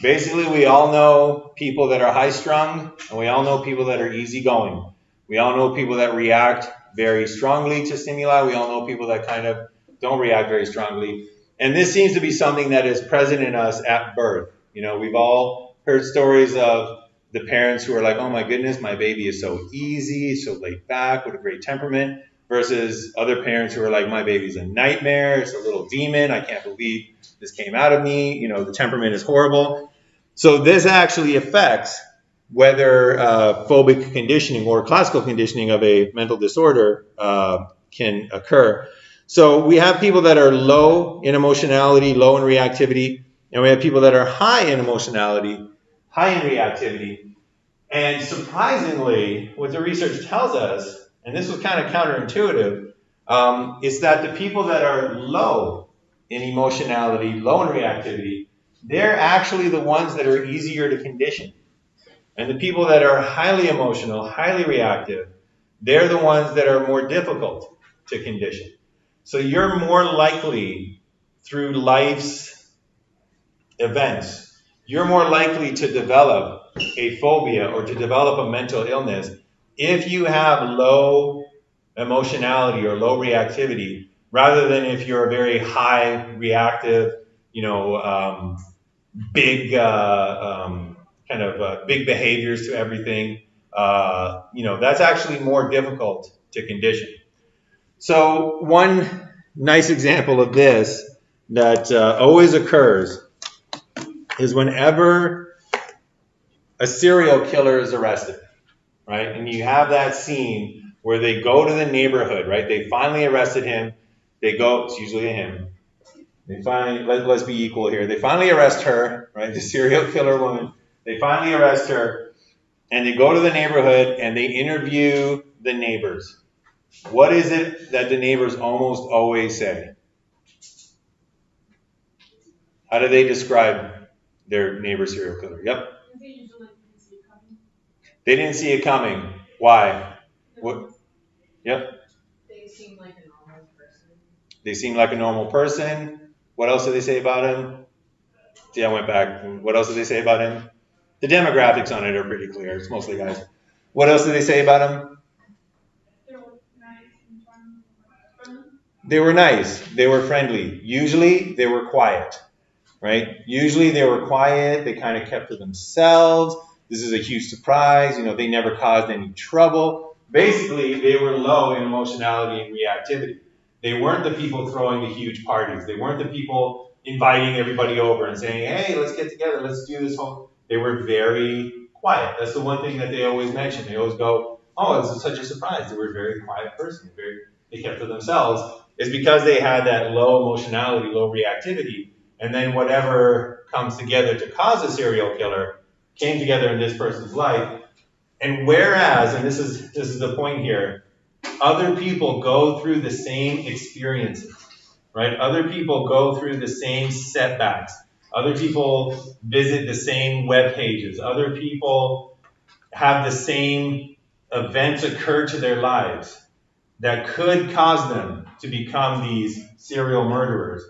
Basically, we all know people that are high-strung, and we all know people that are easygoing. We all know people that react very strongly to stimuli. We all know people that kind of don't react very strongly. And this seems to be something that is present in us at birth. You know, we've all heard stories of the parents who are like, oh my goodness, my baby is so easy, so laid back, with a great temperament, versus other parents who are like, my baby's a nightmare, it's a little demon, I can't believe this came out of me, you know, the temperament is horrible. So this actually affects whether phobic conditioning or classical conditioning of a mental disorder can occur. So we have people that are low in emotionality, low in reactivity, and we have people that are high in emotionality, high in reactivity. And surprisingly, what the research tells us, and this was kind of counterintuitive, is that the people that are low in emotionality, low in reactivity, they're actually the ones that are easier to condition. And the people that are highly emotional, highly reactive, they're the ones that are more difficult to condition. So you're more likely, through life's events, you're more likely to develop a phobia or to develop a mental illness if you have low emotionality or low reactivity, rather than if you're a very high reactive, you know, big big behaviors to everything. You know, that's actually more difficult to condition. So one nice example of this that always occurs is whenever a serial killer is arrested, right? And you have that scene where they go to the neighborhood, right? They finally arrested him. They go, it's usually a him. They finally, let's be equal here. They finally arrest her, right? The serial killer woman. They finally arrest her, and they go to the neighborhood and they interview the neighbors. What is it that the neighbors almost always say? How do they describe their neighbor serial killer? Yep. They didn't see it coming. Why? What? Yep. They seem like a normal person. They seem like a normal person. What else do they say about him? See, I went back. What else do they say about him? The demographics on it are pretty clear. It's mostly guys. What else do they say about him? They were nice. They were friendly. Usually they were quiet, right? Usually they were quiet. They kind of kept to themselves. This is a huge surprise. You know, they never caused any trouble. Basically, they were low in emotionality and reactivity. They weren't the people throwing the huge parties. They weren't the people inviting everybody over and saying, hey, let's get together. Let's do this whole. They were very quiet. That's the one thing that they always mention. They always go, oh, this is such a surprise. They were a very quiet person. They kept to themselves. It's because they had that low emotionality, low reactivity. And then whatever comes together to cause a serial killer came together in this person's life. And whereas, and this is the point here, other people go through the same experiences, right? Other people go through the same setbacks. Other people visit the same web pages. Other people have the same events occur to their lives that could cause them to become these serial murderers,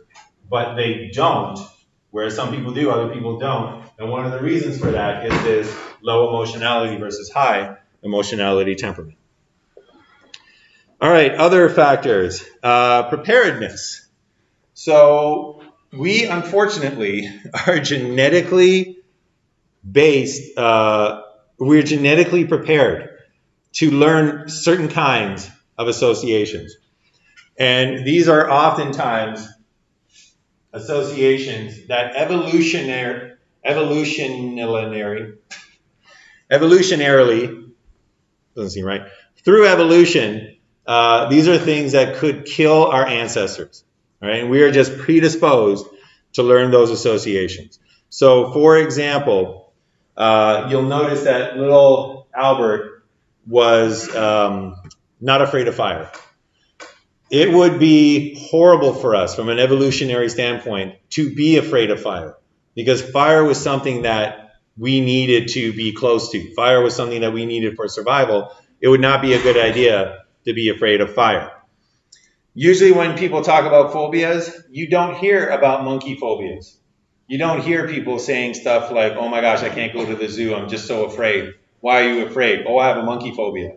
but they don't. Whereas some people do, other people don't. And one of the reasons for that is this low emotionality versus high emotionality temperament. All right, other factors. Preparedness. So we, unfortunately, are genetically based, we're genetically prepared to learn certain kinds of associations. And these are oftentimes associations that evolutionarily, doesn't seem right, through evolution, these are things that could kill our ancestors, right? And we are just predisposed to learn those associations. So, for example, you'll notice that little Albert was not afraid of fire. It would be horrible for us from an evolutionary standpoint to be afraid of fire, because fire was something that we needed to be close to. Fire was something that we needed for survival. It would not be a good idea to be afraid of fire. Usually when people talk about phobias, you don't hear about monkey phobias. You don't hear people saying stuff like, oh my gosh, I can't go to the zoo. I'm just so afraid. Why are you afraid? Oh, I have a monkey phobia.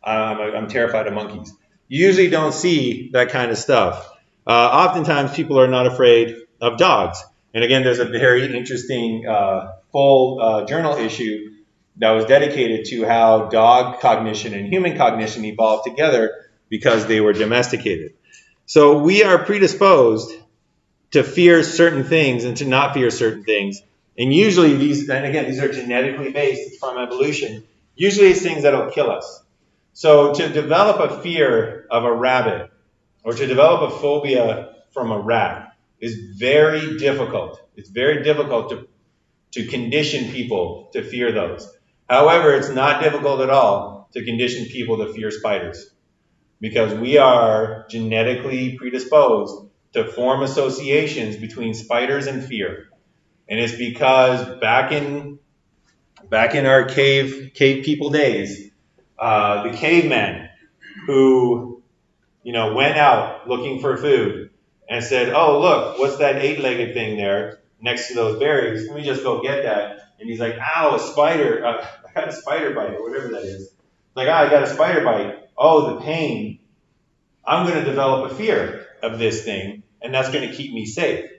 I'm terrified of monkeys. You usually don't see that kind of stuff. Oftentimes people are not afraid of dogs. And again, there's a very interesting full journal issue that was dedicated to how dog cognition and human cognition evolved together because they were domesticated. So we are predisposed to fear certain things and to not fear certain things. And usually these are genetically based, it's from evolution. Usually it's things that'll kill us. So to develop a fear of a rabbit or to develop a phobia from a rat is very difficult. It's very difficult to condition people to fear those. However, it's not difficult at all to condition people to fear spiders, because we are genetically predisposed to form associations between spiders and fear. And it's because back in our cave people days, the cavemen who, went out looking for food and said, oh, look, what's that 8-legged thing there next to those berries? Let me just go get that. And he's like, ow, a spider. I got a spider bite, or whatever that is. Like, I got a spider bite. Oh, the pain. I'm going to develop a fear of this thing, and that's going to keep me safe.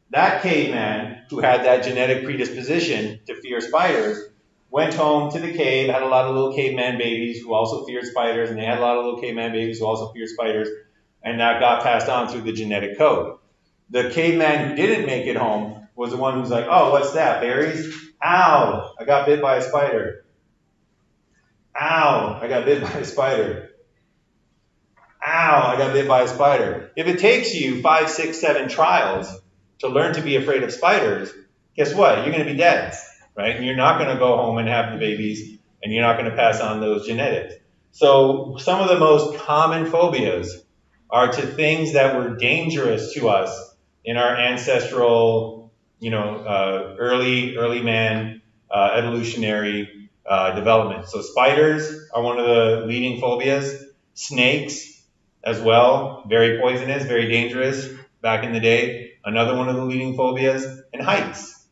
That caveman who had that genetic predisposition to fear spiders went home to the cave, had a lot of little caveman babies who also feared spiders, and they had a lot of little caveman babies who also feared spiders, and that got passed on through the genetic code. The caveman who didn't make it home was the one who's like, oh, what's that, berries? Ow, I got bit by a spider. Ow, I got bit by a spider. Ow, I got bit by a spider. If it takes you 5, 6, 7 trials to learn to be afraid of spiders, guess what? You're going to be dead, right? And you're not going to go home and have the babies, and you're not going to pass on those genetics. So some of the most common phobias are to things that were dangerous to us in our ancestral, early man evolutionary development. So spiders are one of the leading phobias. Snakes as well, very poisonous, very dangerous back in the day. Another one of the leading phobias. And heights.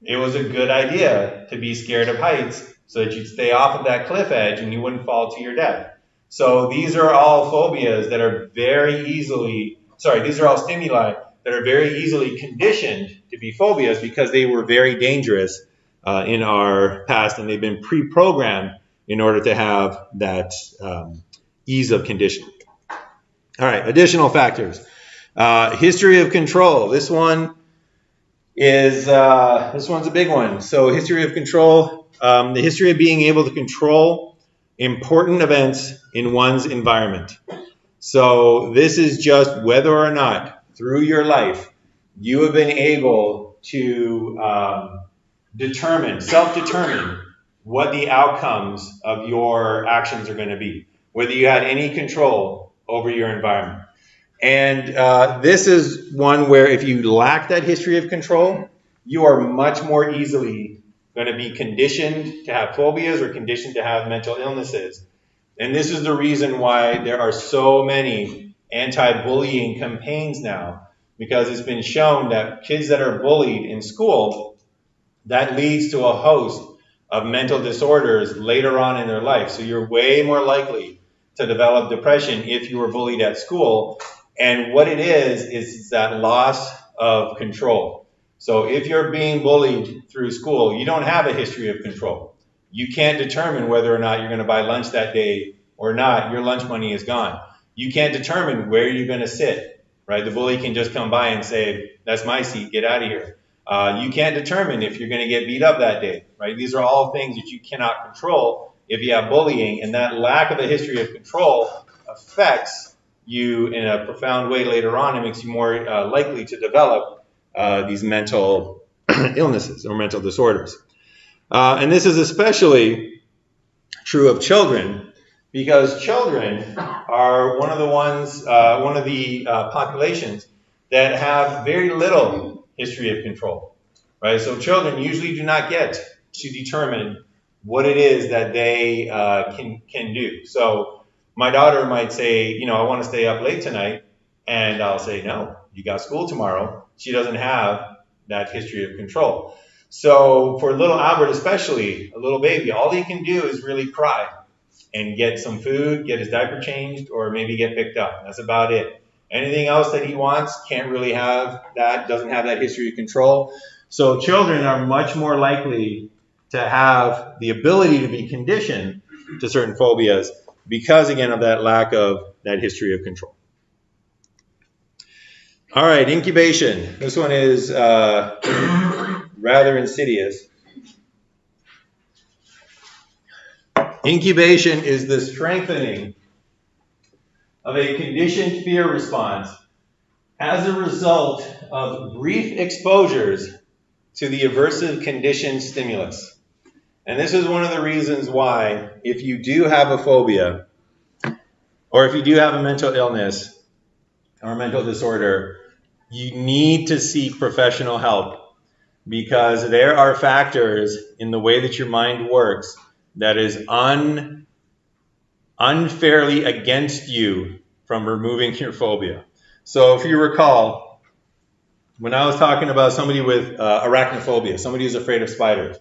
It was a good idea to be scared of heights so that you'd stay off of that cliff edge and you wouldn't fall to your death. So these are all phobias that are these are all stimuli that are very easily conditioned to be phobias because they were very dangerous in our past, and they've been pre-programmed in order to have that ease of conditioning. All right, additional factors. History of control. This one's a big one. So history of control, the history of being able to control important events in one's environment. So this is just whether or not through your life you have been able to self-determine what the outcomes of your actions are going to be, whether you had any control over your environment. And this is one where if you lack that history of control, you are much more easily going to be conditioned to have phobias or conditioned to have mental illnesses. And this is the reason why there are so many anti-bullying campaigns now, because it's been shown that kids that are bullied in school, that leads to a host of mental disorders later on in their life. So you're way more likely to develop depression if you were bullied at school. And what it is that loss of control. So if you're being bullied through school, you don't have a history of control. You can't determine whether or not you're going to buy lunch that day or not. Your lunch money is gone. You can't determine where you're going to sit, right? The bully can just come by and say, that's my seat, get out of here. You can't determine if you're going to get beat up that day, right? These are all things that you cannot control if you have bullying, and that lack of a history of control affects you in a profound way later on. It makes you more likely to develop these mental illnesses or mental disorders. And this is especially true of children, because children are one of the populations that have very little history of control, right? So children usually do not get to determine what it is that they can do. So my daughter might say, I want to stay up late tonight, and I'll say, no, you got school tomorrow. She doesn't have that history of control. So for little Albert especially, a little baby, all he can do is really cry and get some food, get his diaper changed, or maybe get picked up. That's about it. Anything else that he wants can't really have that, doesn't have that history of control. So children are much more likely to have the ability to be conditioned to certain phobias because, again, of that lack of that history of control. All right, incubation. This one is rather insidious. Incubation is the strengthening of a conditioned fear response as a result of brief exposures to the aversive conditioned stimulus. And this is one of the reasons why, if you do have a phobia, or if you do have a mental illness or a mental disorder, you need to seek professional help, because there are factors in the way that your mind works that is unfairly against you from removing your phobia. So if you recall, when I was talking about somebody with arachnophobia, somebody who's afraid of spiders,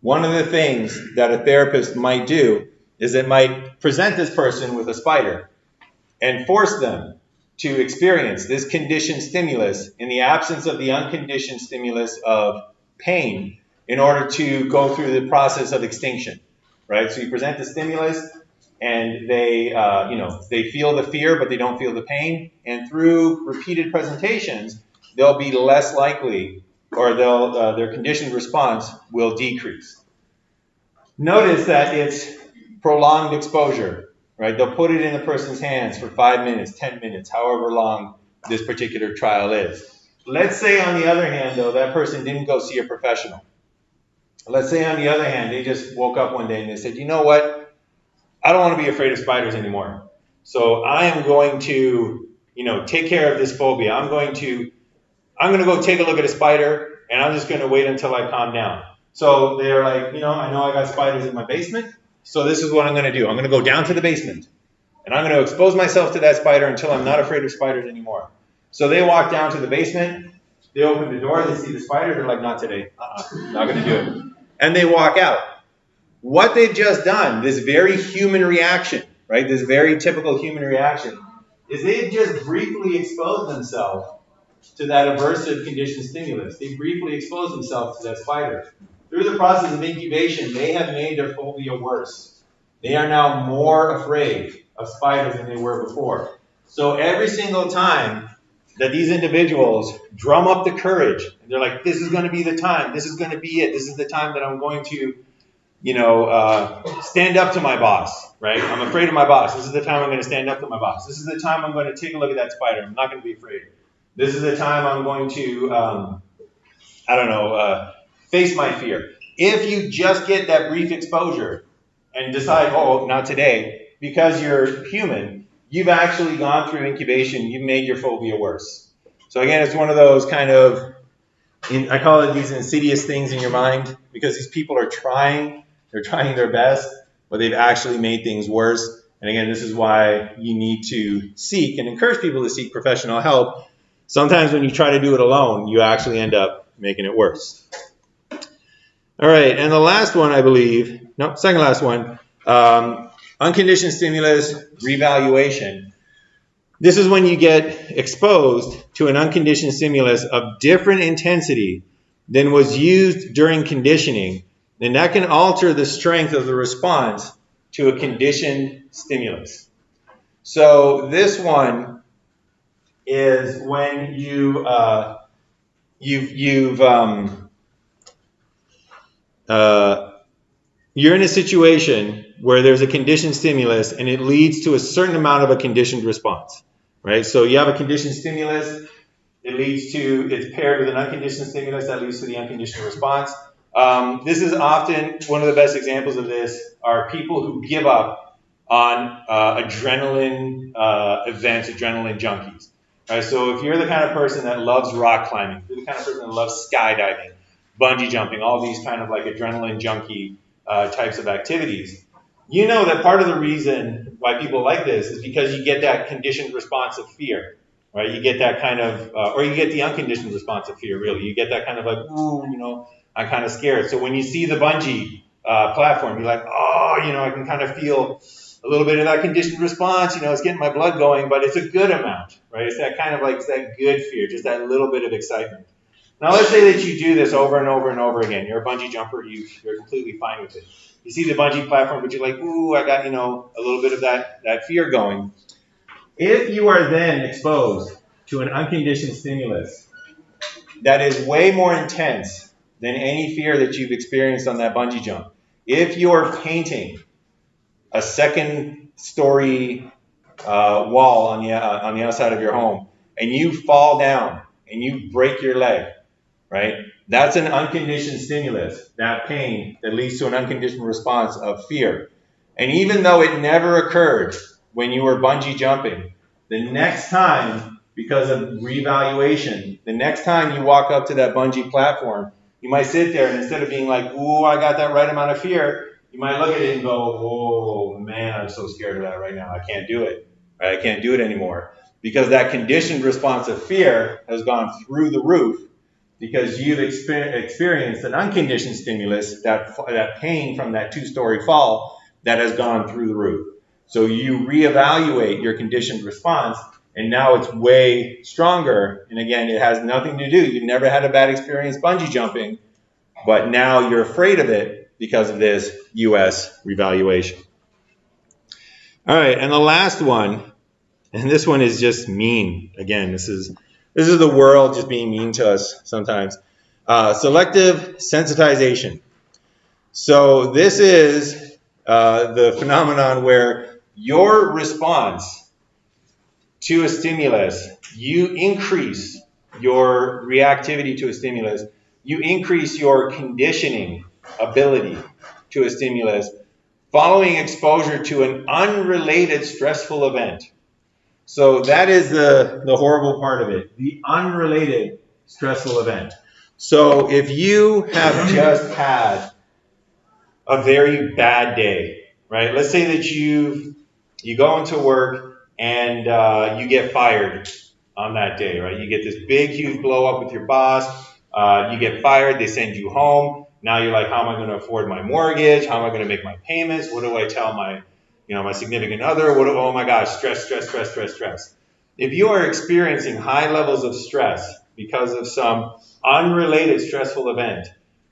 one of the things that a therapist might do is it might present this person with a spider and force them to experience this conditioned stimulus in the absence of the unconditioned stimulus of pain in order to go through the process of extinction, right? So you present the stimulus and they feel the fear, but they don't feel the pain. And through repeated presentations, they'll be less likely, or their conditioned response will decrease. Notice that it's prolonged exposure, right? They'll put it in the person's hands for 5 minutes, 10 minutes, however long this particular trial is. Let's say, on the other hand, though, that person didn't go see a professional. Let's say, on the other hand, they just woke up one day and they said, you know what? I don't want to be afraid of spiders anymore. So I am going to, take care of this phobia. I'm going to go take a look at a spider, and I'm just going to wait until I calm down. So they're like, I know I got spiders in my basement, so this is what I'm going to do. I'm going to go down to the basement, and I'm going to expose myself to that spider until I'm not afraid of spiders anymore. So they walk down to the basement, they open the door, they see the spider, they're like, not today, not going to do it. And they walk out. What they've just done, this very human reaction, right? This very typical human reaction is they just briefly expose themselves to that aversive conditioned stimulus. They briefly expose themselves to that spider. Through the process of incubation, they have made their phobia worse. They are now more afraid of spiders than they were before. So every single time that these individuals drum up the courage, and they're like, this is going to be the time, this is going to be it, this is the time that I'm going to, stand up to my boss, right? I'm afraid of my boss. This is the time I'm going to stand up to my boss. This is the time I'm going to take a look at that spider. I'm not going to be afraid. This is the time I'm going to, face my fear. If you just get that brief exposure and decide, oh, not today, because you're human, you've actually gone through incubation, you've made your phobia worse. So again, it's one of those kind of, I call it these insidious things in your mind, because these people are trying, they're trying their best, but they've actually made things worse. And again, this is why you need to seek and encourage people to seek professional help. Sometimes when you try to do it alone, you actually end up making it worse. All right, and the last one, I believe, no, second last one, unconditioned stimulus revaluation. This is when you get exposed to an unconditioned stimulus of different intensity than was used during conditioning, and that can alter the strength of the response to a conditioned stimulus. So this one is when you're in a situation where there's a conditioned stimulus and it leads to a certain amount of a conditioned response, right? So you have a conditioned stimulus, it's paired with an unconditioned stimulus that leads to the unconditioned response. This is often, one of the best examples of this are people who give up on adrenaline events, adrenaline junkies. Right? So if you're the kind of person that loves rock climbing, if you're the kind of person that loves skydiving, bungee jumping, all these kind of like adrenaline junkie types of activities, you know that part of the reason why people like this is because you get that conditioned response of fear, right? You get that kind of, or you get the unconditioned response of fear, really. You get that kind of like, ooh, I'm kind of scared. So when you see the bungee platform, you're like, oh, I can kind of feel a little bit of that conditioned response, it's getting my blood going, but it's a good amount, right? It's that kind of like, it's that good fear, just that little bit of excitement. Now let's say that you do this over and over and over again. You're a bungee jumper, you're completely fine with it. You see the bungee platform, but you're like, ooh, I got, a little bit of that fear going. If you are then exposed to an unconditioned stimulus that is way more intense than any fear that you've experienced on that bungee jump, if you're painting a second-story wall on the outside of your home, and you fall down and you break your leg, right? That's an unconditioned stimulus, that pain that leads to an unconditioned response of fear. And even though it never occurred when you were bungee jumping, the next time, because of reevaluation, the next time you walk up to that bungee platform, you might sit there and instead of being like, ooh, I got that right amount of fear, you might look at it and go, oh man, I'm so scared of that right now. I can't do it. Right? I can't do it anymore. Because that conditioned response of fear has gone through the roof because you've experienced an unconditioned stimulus, that pain from that two-story fall that has gone through the roof. So you reevaluate your conditioned response, and now it's way stronger. And again, it has nothing to do. You've never had a bad experience bungee jumping, but now you're afraid of it because of this US revaluation. All right, and the last one, and this one is just mean. Again, this is the world just being mean to us sometimes. Selective sensitization. So this is the phenomenon where your response to a stimulus, you increase your reactivity to a stimulus, you increase your conditioning ability to a stimulus following exposure to an unrelated stressful event. So that is the horrible part of it, the unrelated stressful event. So if you have just had a very bad day, right? Let's say that you go into work and you get fired on that day, right? You get this big, huge blow up with your boss. You get fired. They send you home. Now you're like, how am I going to afford my mortgage? How am I going to make my payments? What do I tell my You know, my significant other would have, oh my gosh, stress, stress, stress, stress, stress. If you are experiencing high levels of stress because of some unrelated stressful event,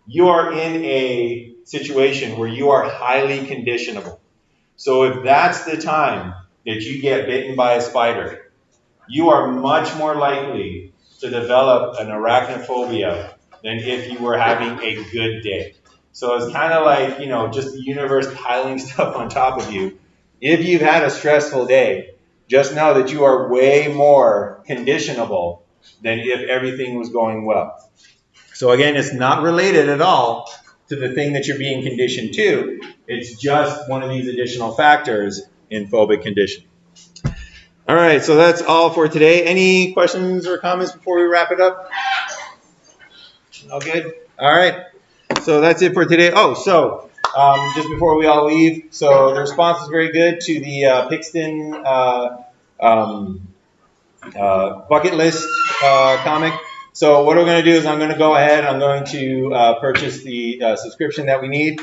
you are in a situation where you are highly conditionable. So if that's the time that you get bitten by a spider, you are much more likely to develop an arachnophobia than if you were having a good day. So it's kind of like, you know, just the universe piling stuff on top of you. If you've had a stressful day, just know that you are way more conditionable than if everything was going well. So again, it's not related at all to the thing that you're being conditioned to. It's just one of these additional factors in phobic condition. All right, so that's all for today. Any questions or comments before we wrap it up? All good? All right, so that's it for today. Oh, so just before we all leave, so the response was very good to the Pixton bucket list comic. So what we're going to do is I'm going to go ahead, I'm going to purchase the subscription that we need.